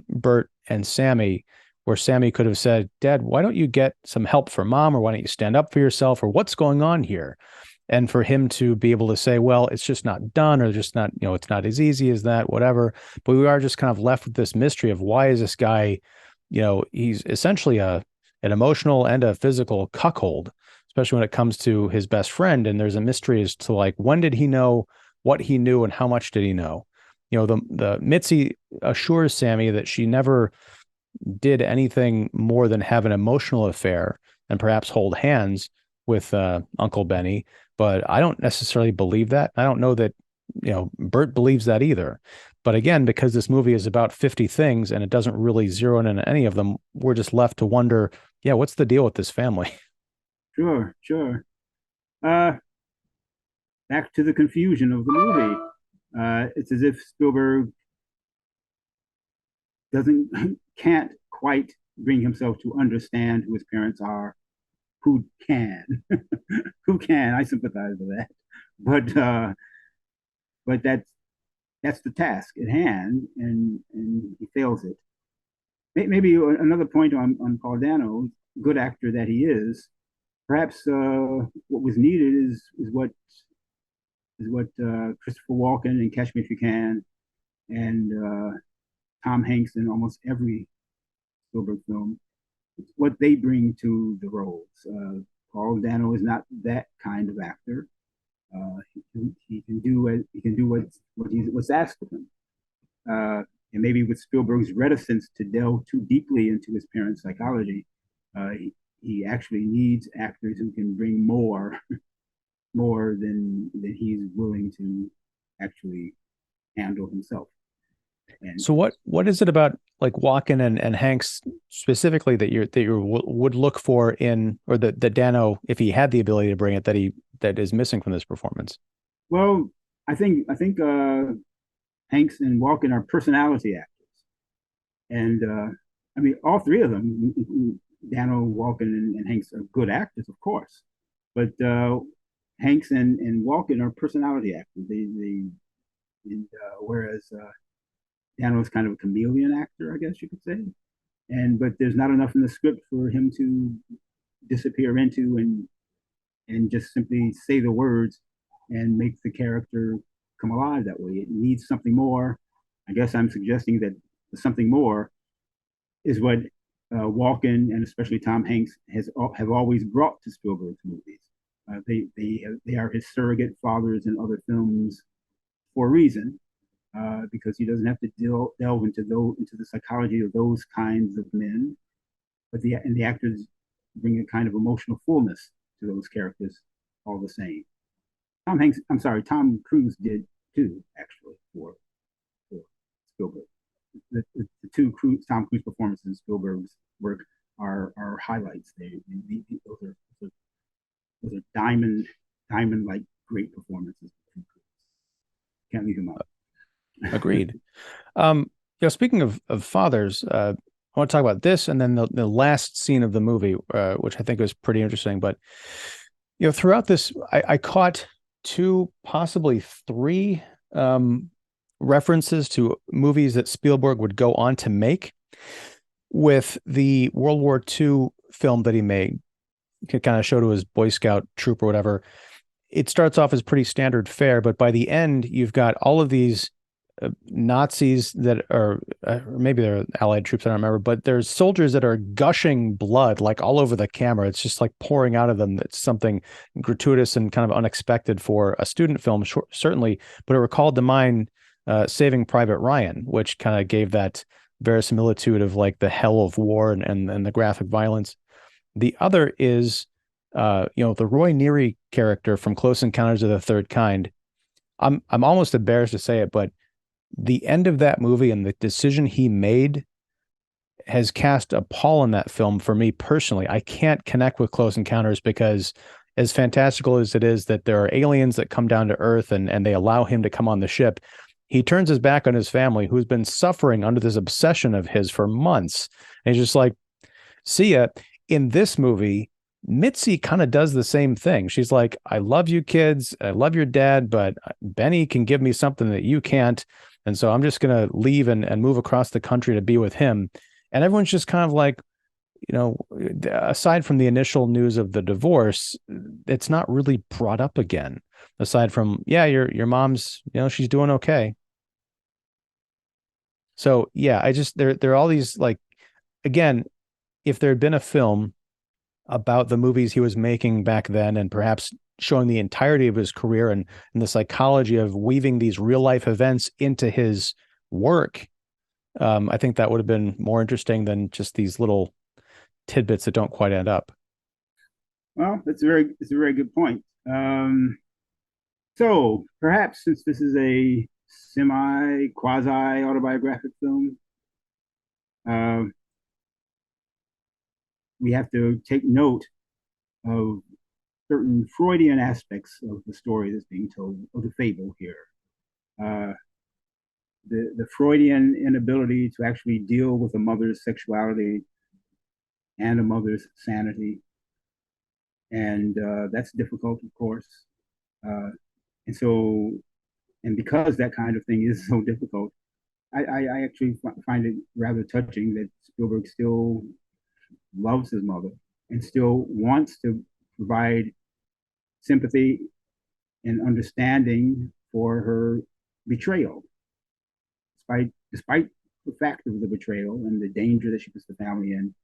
Bert and Sammy, where Sammy could have said, Dad, why don't you get some help for mom? Or why don't you stand up for yourself? Or what's going on here? And for him to be able to say, well, it's just not done, or just not, it's not as easy as that, whatever. But we are just kind of left with this mystery of, why is this guy, he's essentially an emotional and a physical cuckold, especially when it comes to his best friend. And there's a mystery as to, like, when did he know what he knew and how much did he know? The Mitzi assures Sammy that she never did anything more than have an emotional affair and perhaps hold hands with Uncle Benny. But I don't necessarily believe that. I don't know that, Bert believes that either. But again, because this movie is about 50 things and it doesn't really zero in on any of them, we're just left to wonder, yeah, what's the deal with this family? Sure, sure. Uh, Back to the confusion of the movie. It's as if Spielberg doesn't can't quite bring himself to understand who his parents are. Who can? Who can? I sympathize with that, but that's the task at hand, and he fails it. Maybe another point on Paul Dano, good actor that he is. Perhaps what was needed is what Christopher Walken and Catch Me If You Can and Tom Hanks in almost every Spielberg film, what they bring to the roles. Paul Dano is not that kind of actor. He can do what's asked of him. and maybe with Spielberg's reticence to delve too deeply into his parents' psychology, he actually needs actors who can bring more than he's willing to actually handle himself. And So what is it about like Walken and Hanks specifically that you would look for in, or that Dano, if he had the ability to bring it, that is missing from this performance? well, I think Hanks and Walken are personality actors, and I mean all three of them, Dano, Walken, and Hanks are good actors, of course, but Hanks and Walken are personality actors. Whereas Dano is kind of a chameleon actor, I guess you could say. But there's not enough in the script for him to disappear into and just simply say the words and make the character come alive that way. It needs something more. I guess I'm suggesting that the something more is what Walken and especially Tom Hanks have always brought to Spielberg's movies. They are his surrogate fathers in other films for a reason, because he doesn't have to delve into the psychology of those kinds of men, but the actors bring a kind of emotional fullness to those characters all the same. Tom Cruise did too, actually, for Spielberg. The two Tom Cruise performances in Spielberg's work are highlights. Those are diamond like great performances. Can't leave them out. Agreed. Speaking of fathers, I want to talk about this and then the last scene of the movie, which I think was pretty interesting. But throughout this, I caught two, possibly three, references to movies that Spielberg would go on to make. With the World War II film that he made, he could kind of show to his Boy Scout troop or whatever. It starts off as pretty standard fare, but by the end, you've got all of these Nazis that are, or maybe they're Allied troops, I don't remember, but there's soldiers that are gushing blood like all over the camera. It's just like pouring out of them. It's something gratuitous and kind of unexpected for a student film, certainly, but it recalled to mind Saving Private Ryan, which kind of gave that verisimilitude of like the hell of war and the graphic violence. The other is, the Roy Neary character from Close Encounters of the Third Kind. I'm almost embarrassed to say it, but the end of that movie and the decision he made has cast a pall in that film for me personally. I can't connect with Close Encounters because, as fantastical as it is that there are aliens that come down to Earth and they allow him to come on the ship, he turns his back on his family, who's been suffering under this obsession of his for months. And he's just like, see ya. In this movie, Mitzi kind of does the same thing. She's like, I love you kids. I love your dad, but Benny can give me something that you can't. And so I'm just going to leave and move across the country to be with him. And everyone's just kind of like, aside from the initial news of the divorce, it's not really brought up again. Aside from, yeah, your mom's, she's doing okay. So yeah, there are all these, like, again, if there had been a film about the movies he was making back then and perhaps showing the entirety of his career and the psychology of weaving these real life events into his work, I think that would have been more interesting than just these little tidbits that don't quite add up. Well, it's a very good point. So perhaps since this is a semi quasi autobiographic film, uh, we have to take note of certain Freudian aspects of the story that's being told, of the fable here. Uh, the Freudian inability to actually deal with a mother's sexuality and a mother's sanity, and that's difficult, of course. Uh, and so, and because that kind of thing is so difficult, I actually find it rather touching that Spielberg still loves his mother and still wants to provide sympathy and understanding for her betrayal, despite the fact of the betrayal and the danger that she puts the family in.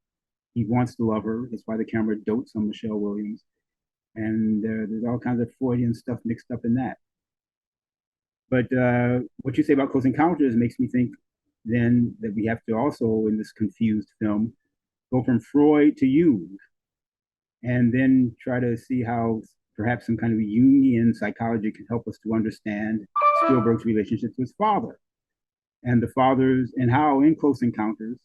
He wants to love her. That's why the camera dotes on Michelle Williams, and there's all kinds of Freudian stuff mixed up in that. But what you say about Close Encounters makes me think then that we have to also, in this confused film, go from Freud to Jung, and then try to see how perhaps some kind of Jungian psychology can help us to understand Spielberg's relationship to his father, and the fathers, and how in Close Encounters,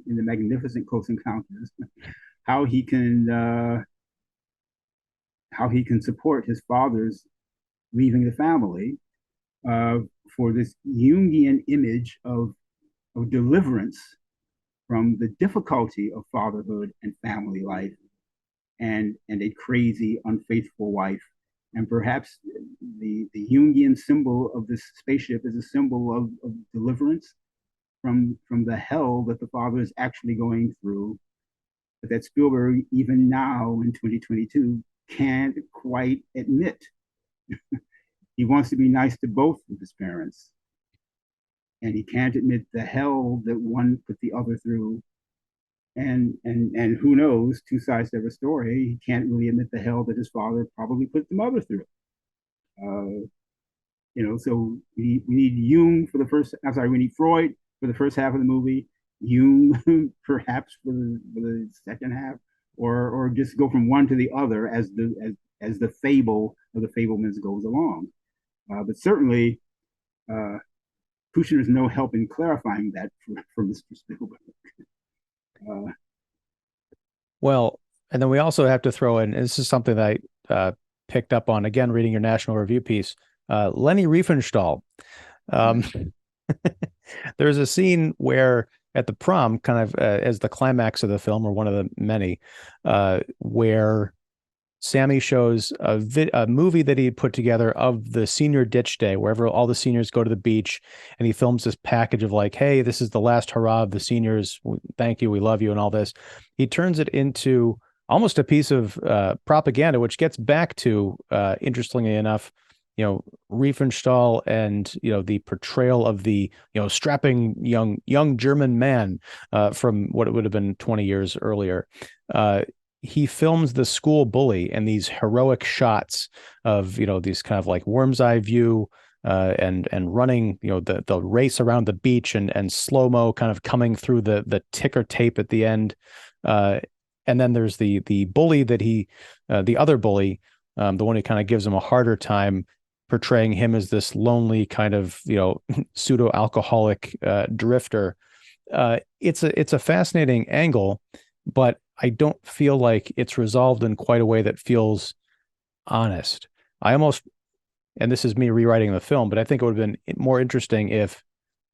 in the magnificent Close Encounters, how he can support his father's leaving the family uh, for this Jungian image of deliverance from the difficulty of fatherhood and family life, and a crazy, unfaithful wife. And perhaps the Jungian symbol of this spaceship is a symbol of deliverance from the hell that the father is actually going through, but that Spielberg, even now in 2022, can't quite admit. He wants to be nice to both of his parents, and he can't admit the hell that one put the other through. And who knows, two sides to every story. He can't really admit the hell that his father probably put the mother through. Uh, so we need Jung for the first. I'm sorry, we need Freud for the first half of the movie. Jung perhaps for the second half, or just go from one to the other as the fable of the Fabelmans goes along. But certainly, Kushner's no help in clarifying that for Mr. Spielberg. Uh, Well, and then we also have to throw in, and this is something that I picked up on again reading your National Review piece, Leni Riefenstahl. Um, there's a scene where at the prom, kind of as the climax of the film, or one of the many, where Sammy shows a movie that he put together of the senior ditch day, wherever all the seniors go to the beach, and he films this package of like, hey, this is the last hurrah of the seniors. Thank you. We love you and all this. He turns it into almost a piece of propaganda, which gets back to, interestingly enough, Riefenstahl and, the portrayal of the, strapping young German man from what it would have been 20 years earlier. He films the school bully and these heroic shots of, these kind of like worm's eye view, and running, the race around the beach, and slow-mo kind of coming through the ticker tape at the end. And then there's the bully that the other bully, the one who kind of gives him a harder time, portraying him as this lonely kind of, pseudo alcoholic drifter. It's a fascinating angle, but I don't feel like it's resolved in quite a way that feels honest. I almost, and this is me rewriting the film, but I think it would have been more interesting if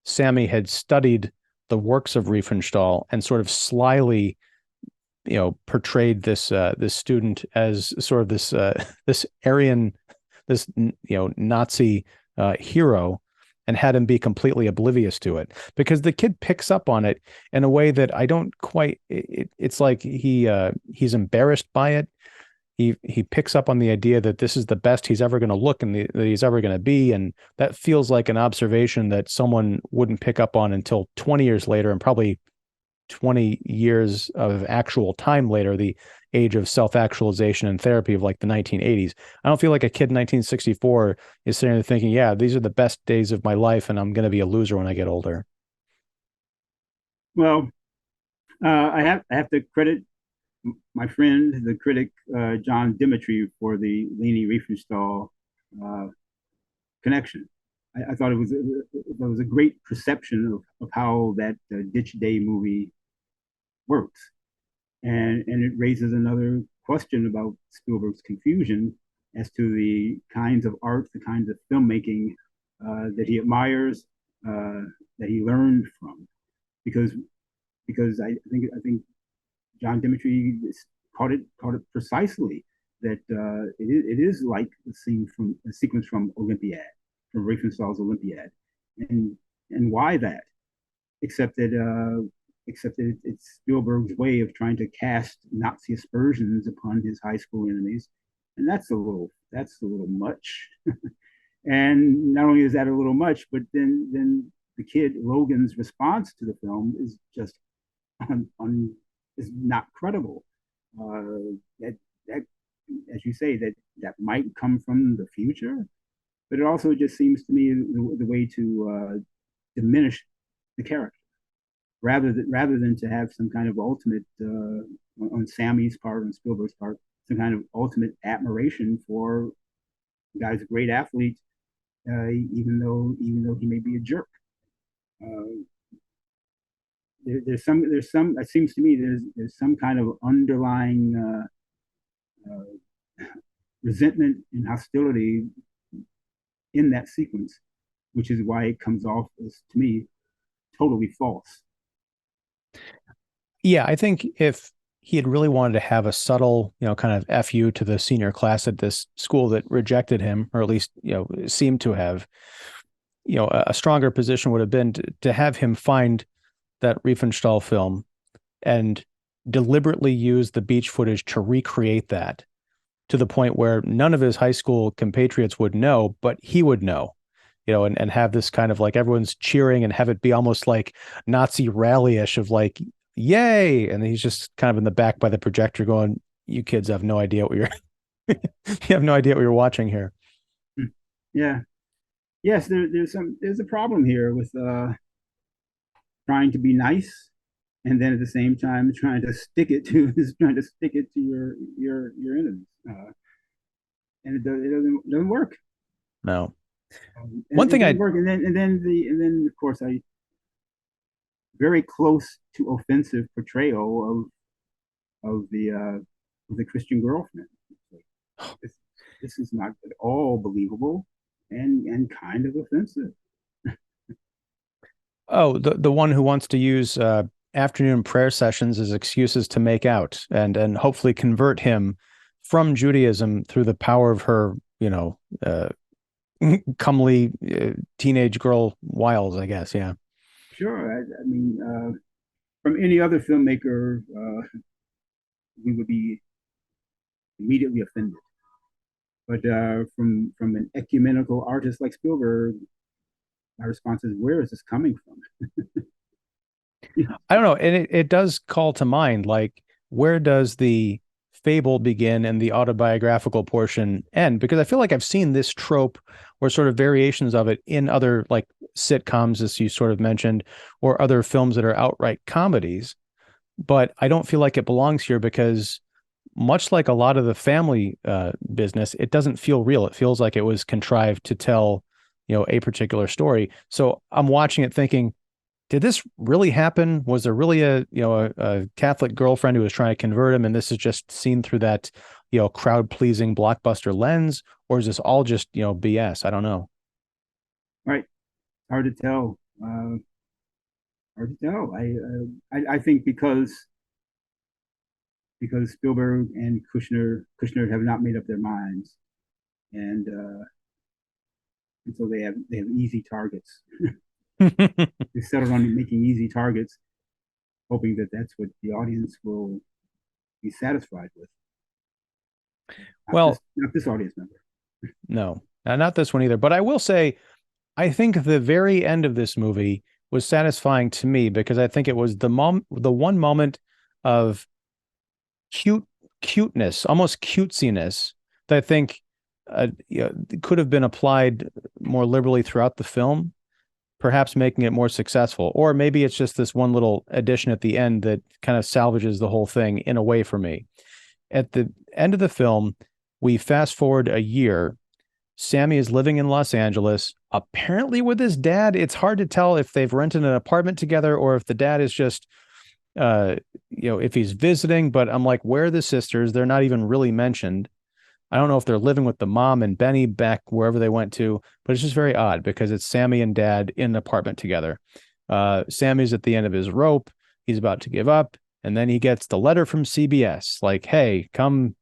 Sammy had studied the works of Riefenstahl and sort of slyly, portrayed this student as sort of this Aryan, this Nazi hero, and had him be completely oblivious to it, because the kid picks up on it in a way that I don't quite. It's like he's embarrassed by it. He picks up on the idea that this is the best he's ever going to look and that he's ever going to be, and that feels like an observation that someone wouldn't pick up on until 20 years later, and probably 20 years of actual time later, the age of self-actualization and therapy of like the 1980s. I don't feel like a kid in 1964 is sitting there thinking, yeah, these are the best days of my life and I'm going to be a loser when I get older. well, I have to credit my friend, the critic John Dimitri, for the Leni Riefenstahl uh, connection. I thought it was a great perception of how that Ditch Day movie works, and it raises another question about Spielberg's confusion as to the kinds of art, the kinds of filmmaking that he admires, that he learned from, because I think John Dimitri caught it precisely, that it is like the scene from a sequence from Olympiad, from Riefenstahl's Olympiad, and why that? Except that it's Spielberg's way of trying to cast Nazi aspersions upon his high school enemies, and that's a little much. And not only is that a little much, but then the kid Logan's response to the film is just is not credible. That that as you say, that might come from the future, but it also just seems to me the way to diminish the character, rather than to have some kind of ultimate on Sammy's part, on Spielberg's part, some kind of ultimate admiration for the guy's a great athlete, even though he may be a jerk. Uh, there's some it seems to me there's some kind of underlying resentment and hostility in that sequence, which is why it comes off as, to me, totally false. Yeah, I think if he had really wanted to have a subtle, kind of FU to the senior class at this school that rejected him, or at least, seemed to have, a stronger position would have been to have him find that Riefenstahl film and deliberately use the beach footage to recreate that to the point where none of his high school compatriots would know, but he would know, and have this kind of like everyone's cheering and have it be almost like Nazi rally-ish of like, yay. And he's just kind of in the back by the projector going, you kids have no idea what you're, you have no idea what you're watching here. Yeah. Yes, there's a problem here with trying to be nice and then at the same time trying to stick it to your enemies, and it doesn't work. No. And One it thing doesn't work, and then of course I very close to offensive portrayal of the Christian girlfriend. This, this is not at all believable and kind of offensive. the one who wants to use afternoon prayer sessions as excuses to make out and hopefully convert him from Judaism through the power of her, comely teenage girl wiles, I guess. Yeah. Sure, I mean, from any other filmmaker, we would be immediately offended. But from an ecumenical artist like Spielberg, my response is, where is this coming from? I don't know. And it does call to mind, like, where does the fable begin and the autobiographical portion end? Because I feel like I've seen this trope or sort of variations of it in other like sitcoms, as you sort of mentioned, or other films that are outright comedies. But I don't feel like it belongs here because much like a lot of the family business, it doesn't feel real. It feels like it was contrived to tell, a particular story. So I'm watching it thinking, did this really happen? Was there really a Catholic girlfriend who was trying to convert him, and this is just seen through that, crowd pleasing blockbuster lens, or is this all just, BS? I don't know. Right, hard to tell. Hard to tell. I think because Spielberg and Kushner have not made up their minds, and so they have easy targets. They settled on making easy targets, hoping that that's what the audience will be satisfied with. Well, not this audience member. no, not this one either. But I will say, I think the very end of this movie was satisfying to me because I think it was the one moment of cuteness, almost cutesiness, that I think could have been applied more liberally throughout the film, perhaps making it more successful. Or maybe it's just this one little addition at the end that kind of salvages the whole thing in a way for me. At the end of the film, we fast forward a year. Sammy is living in Los Angeles, apparently with his dad. It's hard to tell if they've rented an apartment together or if the dad is just, if he's visiting. But I'm like, where are the sisters? They're not even really mentioned. I don't know if they're living with the mom and Benny back wherever they went to, but it's just very odd because it's Sammy and dad in an apartment together. Sammy's at the end of his rope. He's about to give up. And then he gets the letter from CBS like, hey, come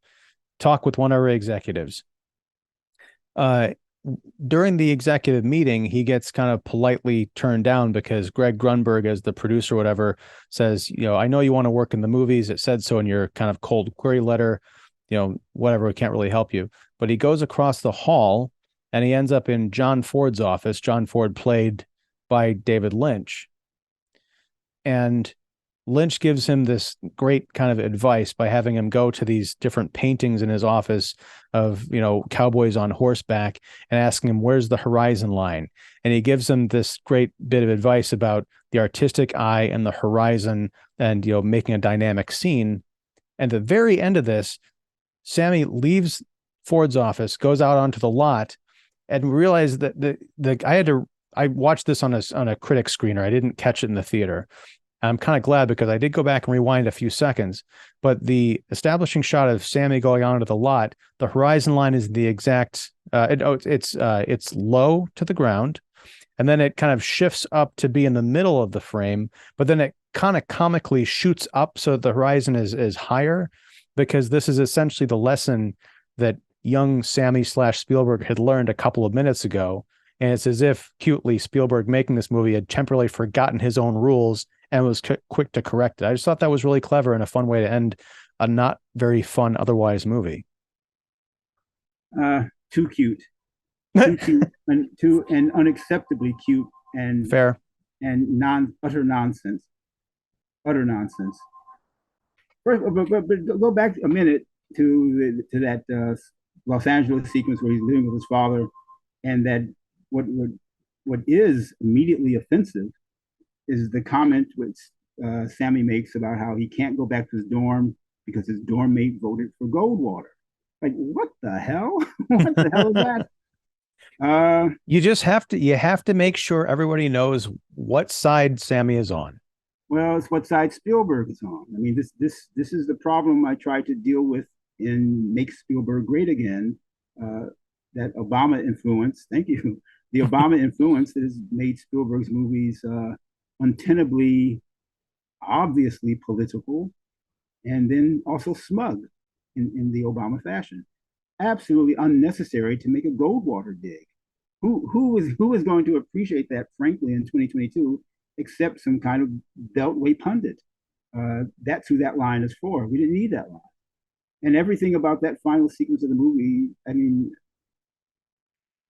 talk with one of our executives. During the executive meeting, he gets kind of politely turned down because Greg Grunberg, as the producer or whatever, says, I know you want to work in the movies. It said so in your kind of cold query letter, whatever, we can't really help you. But he goes across the hall and he ends up in John Ford's office. John Ford played by David Lynch. And Lynch gives him this great kind of advice by having him go to these different paintings in his office of, cowboys on horseback and asking him, where's the horizon line? And he gives him this great bit of advice about the artistic eye and the horizon and, making a dynamic scene. And the very end of this, Sammy leaves Ford's office, goes out onto the lot, and realized that I watched this on a critic screener. I didn't catch it in the theater. I'm kind of glad because I did go back and rewind a few seconds, but the establishing shot of Sammy going onto the lot, the horizon line is the exact, it's low to the ground, and then it kind of shifts up to be in the middle of the frame, but then it kind of comically shoots up so that the horizon is higher, because this is essentially the lesson that young Sammy / Spielberg had learned a couple of minutes ago. And it's as if cutely Spielberg making this movie had temporarily forgotten his own rules and was quick to correct it. I just thought that was really clever and a fun way to end a not very fun otherwise movie. Too cute, too cute, and unacceptably cute, and Fair. utter nonsense, utter nonsense. But go back a minute to that Los Angeles sequence where he's living with his father, and that what is immediately offensive is the comment which Sammy makes about how he can't go back to his dorm because his dorm mate voted for Goldwater. Like, what the hell? What the hell is that? You have to make sure everybody knows what side Sammy is on. Well, it's what side Spielberg is on. I mean, this is the problem I try to deal with in Make Spielberg Great Again. That Obama influence, thank you, the Obama influence that has made Spielberg's movies untenably, obviously political, and then also smug in the Obama fashion. Absolutely unnecessary to make a Goldwater dig. Who is going to appreciate that, frankly, in 2022, except some kind of beltway pundit? That's who that line is for. We didn't need that line. And everything about that final sequence of the movie, I mean,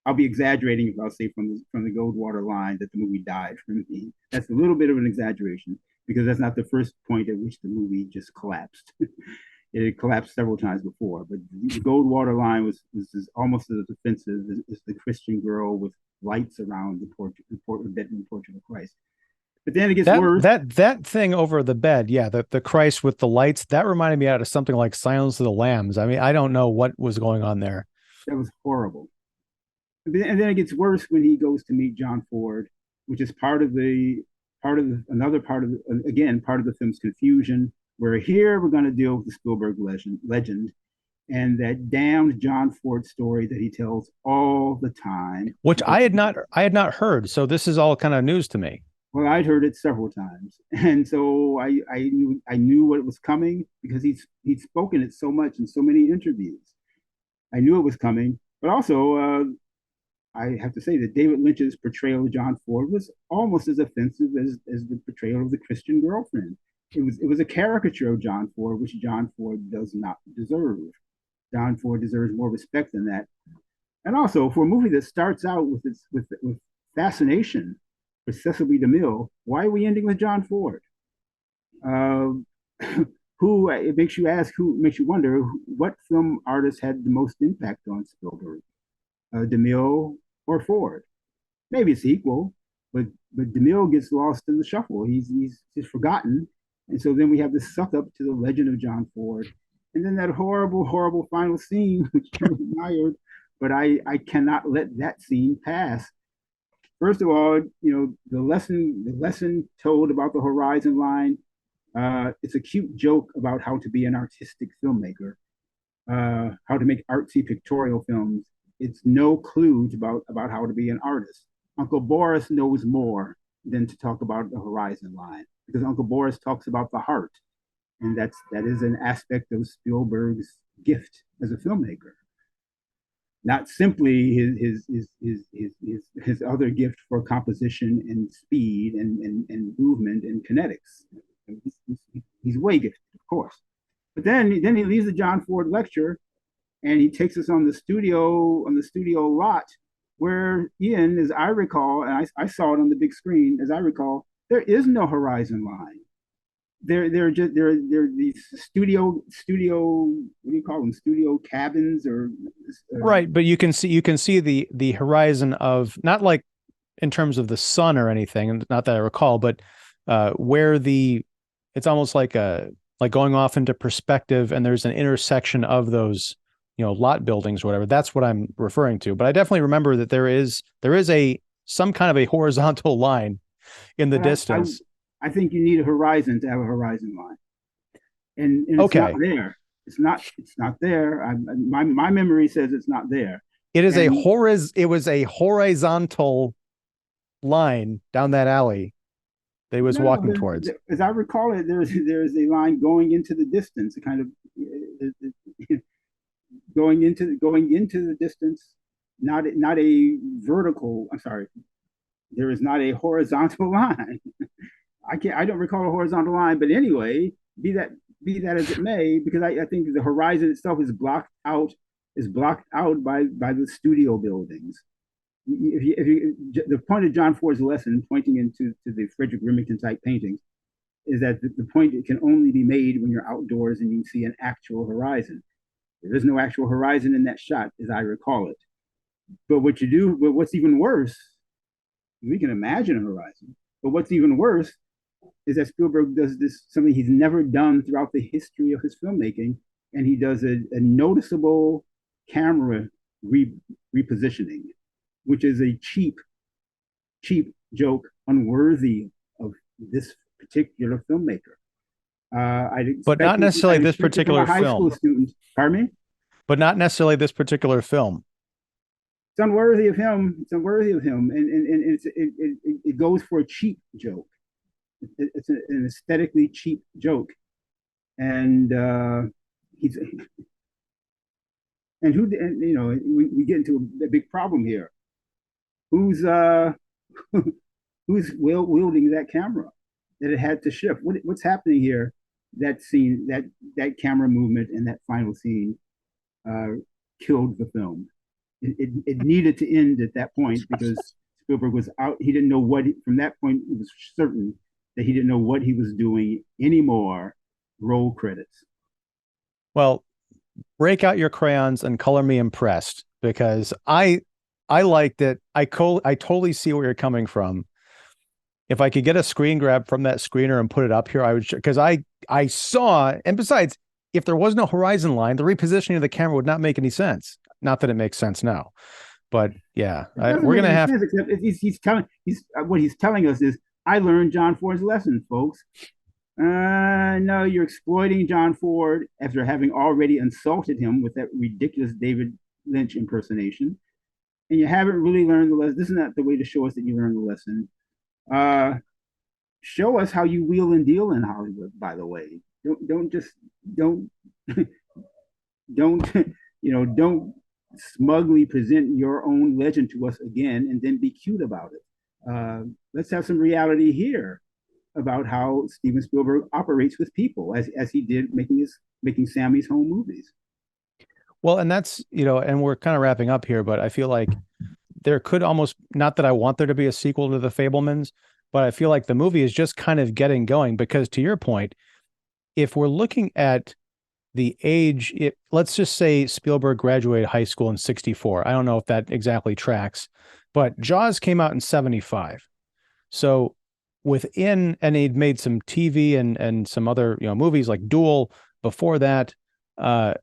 I'll be exaggerating if I'll say from the Goldwater line that the movie died for me. That's a little bit of an exaggeration because that's not the first point at which the movie just collapsed. It collapsed several times before, but the Goldwater line was almost as offensive as the Christian girl with lights around the bedroom portrait of Christ. But then it gets worse. That thing over the bed, yeah, the Christ with the lights, that reminded me out of something like Silence of the Lambs. I mean, I don't know what was going on there. That was horrible. And then it gets worse when he goes to meet John Ford, which is part of another part of the film's confusion. Where here we're going to deal with the Spielberg legend, and that damned John Ford story that he tells all the time, which I had not heard. So this is all kind of news to me. Well, I'd heard it several times, and so I knew what was coming because he'd spoken it so much in so many interviews. I knew it was coming, but also I have to say that David Lynch's portrayal of John Ford was almost as offensive as the portrayal of the Christian girlfriend. It was a caricature of John Ford, which John Ford does not deserve. John Ford deserves more respect than that. And also, for a movie that starts out with fascination for Cecil B. DeMille, why are we ending with John Ford? Who it makes you wonder what film artist had the most impact on Spielberg, DeMille or Ford? Maybe it's equal, but DeMille gets lost in the shuffle. He's just forgotten. And so then we have this suck up to the legend of John Ford. And then that horrible, horrible final scene, which you admired, but I cannot let that scene pass. First of all, the lesson told about the horizon line, it's a cute joke about how to be an artistic filmmaker, how to make artsy pictorial films. It's no clue about how to be an artist. Uncle Boris knows more than to talk about the horizon line, because Uncle Boris talks about the heart, and that is an aspect of Spielberg's gift as a filmmaker, not simply his other gift for composition and speed and movement and kinetics. He's way gifted, of course. But then he leaves the John Ford lecture, and he takes us on the studio lot where Ian, as I recall, and I saw it on the big screen, as I recall, there is no horizon line. they're these studio what do you call them, studio cabins or Right, but you can see the horizon of, not like in terms of the sun or anything, and not that I recall, but where the it's almost like a like going off into perspective, and there's an intersection of those, lot buildings or whatever. That's what I'm referring to. But I definitely remember that there is a some kind of a horizontal line in the but distance. I think you need a horizon to have a horizon line, and it's not Okay, there. It's not there. My memory says it's not there. And it was a horizontal line down that alley that he was no, walking towards. as I recall it, there's a line going into the distance, a kind of going into the distance, not a vertical. I'm sorry, there is not a horizontal line. I don't recall a horizontal line, but anyway, be that as it may, because I think the horizon itself is blocked out by the studio buildings. The point of John Ford's lesson, pointing into the Frederick Remington type paintings, is that the point can only be made when you're outdoors and you see an actual horizon. There is no actual horizon in that shot, as I recall it. But what's even worse, we can imagine a horizon. But what's even worse is that Spielberg does this, something he's never done throughout the history of his filmmaking, and he does a noticeable camera repositioning, which is a cheap joke unworthy of this particular filmmaker. But not necessarily I'd this expect it from a particular high school film. student. Pardon me? But not necessarily this particular film. It's unworthy of him. It's unworthy of him, and it goes for a cheap joke. It's an aesthetically cheap joke, and he's and who and, we get into a big problem here. Who's who's wielding that camera that it had to shift? What's happening here? That scene, that camera movement, and that final scene uh, killed the film. It needed to end at that point because Spielberg was out. He didn't know from that point, it was certain that he didn't know what he was doing anymore. Roll credits. Well, break out your crayons and color me impressed, because I liked it. I totally see where you're coming from. If I could get a screen grab from that screener and put it up here, I would, because I saw, and besides, if there was no horizon line, the repositioning of the camera would not make any sense. Not that it makes sense now, but yeah, It doesn't we're make gonna any have. sense except what he's telling us is I learned John Ford's lesson, folks. No, you're exploiting John Ford after having already insulted him with that ridiculous David Lynch impersonation, and you haven't really learned the lesson. This is not the way to show us that you learned the lesson. Uh, Show us how you wheel and deal in Hollywood. By the way, don't just don't don't don't smugly present your own legend to us again and then be cute about it. Let's have some reality here about how Steven Spielberg operates with people, as he did making Sammy's Home movies. Well, and that's, and we're kind of wrapping up here, but I feel like there could almost, not that I want there to be a sequel to The Fabelmans, but I feel like the movie is just kind of getting going, because to your point, if we're looking at the age, let's just say Spielberg graduated high school in 64. I don't know if that exactly tracks, but Jaws came out in 75. So and he'd made some TV and some other, movies like Duel before that. Uh,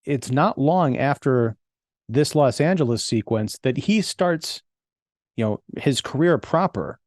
it's not long after this Los Angeles sequence that he starts, his career proper.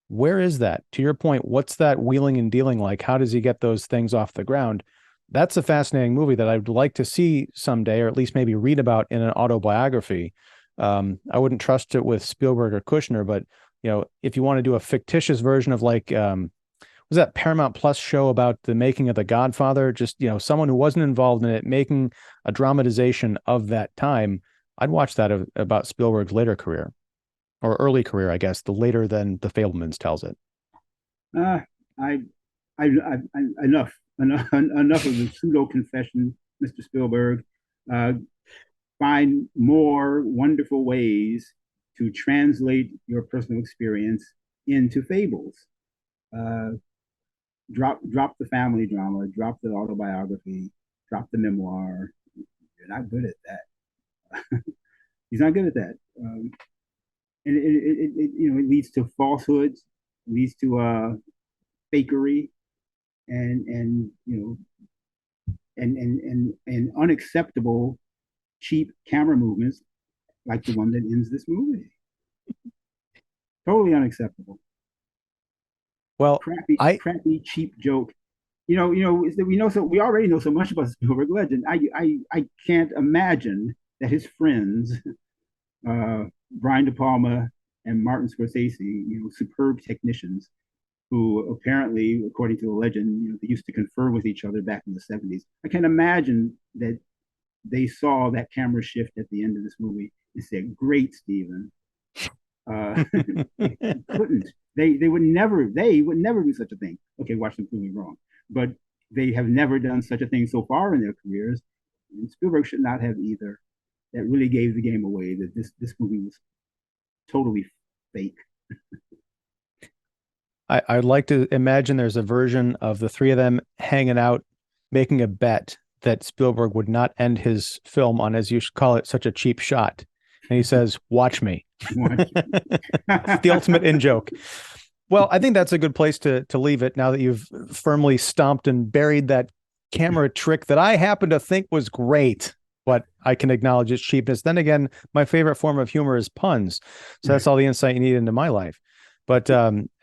Where is that? To your point, what's that wheeling and dealing like? How does he get those things off the ground? That's a fascinating movie that I'd like to see someday, or at least maybe read about in an autobiography. I wouldn't trust it with Spielberg or Kushner, but if you want to do a fictitious version of like, was that Paramount Plus show about the making of The Godfather? Just, someone who wasn't involved in it, making a dramatization of that time. I'd watch that about Spielberg's later career, or early career, I guess, the later than The Fabelmans tells it. Uh, I, enough of the pseudo confession, Mr. Spielberg. Uh, find more wonderful ways to translate your personal experience into fables. Uh, drop the family drama, drop the autobiography, drop the memoir. You're not good at that. He's not good at that. And it leads to falsehoods, leads to fakery, and unacceptable cheap camera movements like the one that ends this movie. Totally unacceptable. Well, I Crappy, cheap joke. We already know so much about Spielberg legend. I can't imagine that his friends, Brian De Palma and Martin Scorsese, superb technicians who apparently, according to the legend, they used to confer with each other back in the 70s. I can't imagine that they saw that camera shift at the end of this movie and said, "Great, Steven." Couldn't. They would never do such a thing. Okay, watch them prove me wrong, but they have never done such a thing so far in their careers. And Spielberg should not have either. That really gave the game away. That this movie was totally fake. I'd like to imagine there's a version of the three of them hanging out, making a bet that Spielberg would not end his film on, as you should call it, such a cheap shot. And he says, "Watch me." The ultimate in joke. Well, I think that's a good place to leave it now that you've firmly stomped and buried that camera trick that I happen to think was great, but I can acknowledge its cheapness. Then again, my favorite form of humor is puns. So that's all the insight you need into my life. But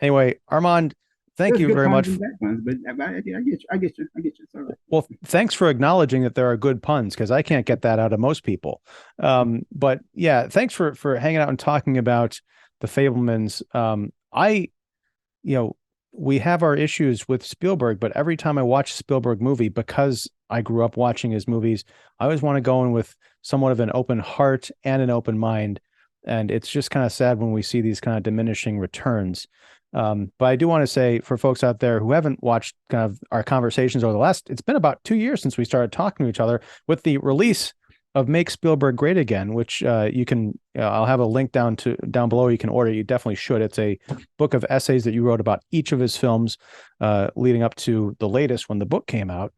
anyway, Armond, thank you very much. Puns, but I get you. It's all right. Well, thanks for acknowledging that there are good puns, because I can't get that out of most people. But yeah, thanks for hanging out and talking about the Fabelmans. We have our issues with Spielberg, but every time I watch a Spielberg movie, because I grew up watching his movies, I always want to go in with somewhat of an open heart and an open mind. And it's just kind of sad when we see these kind of diminishing returns. But I do want to say, for folks out there who haven't watched kind of our conversations over it's been about 2 years since we started talking to each other, with the release of Make Spielberg Great Again, which you can, I'll have a link down below. You can order. You definitely should. It's a book of essays that you wrote about each of his films, leading up to the latest when the book came out.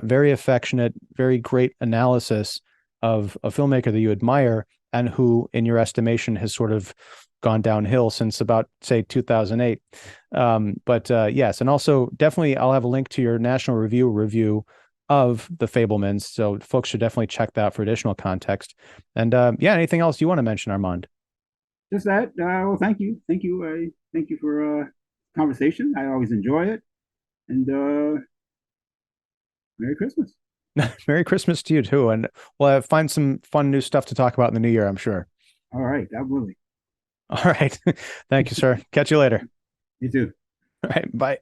Very affectionate, very great analysis of a filmmaker that you admire and who, in your estimation, has sort of gone downhill since about, say, 2008. Yes, and also definitely I'll have a link to your National review of the Fabelmans, so folks should definitely check that out for additional context. And anything else you want to mention, Armond? Just that. Well, thank you. Thank you for conversation. I always enjoy it. And Merry Christmas. Merry Christmas to you too, and we'll find some fun new stuff to talk about in the new year, I'm sure. All right, absolutely. All right. Thank you, sir. Catch you later. You too. All right. Bye.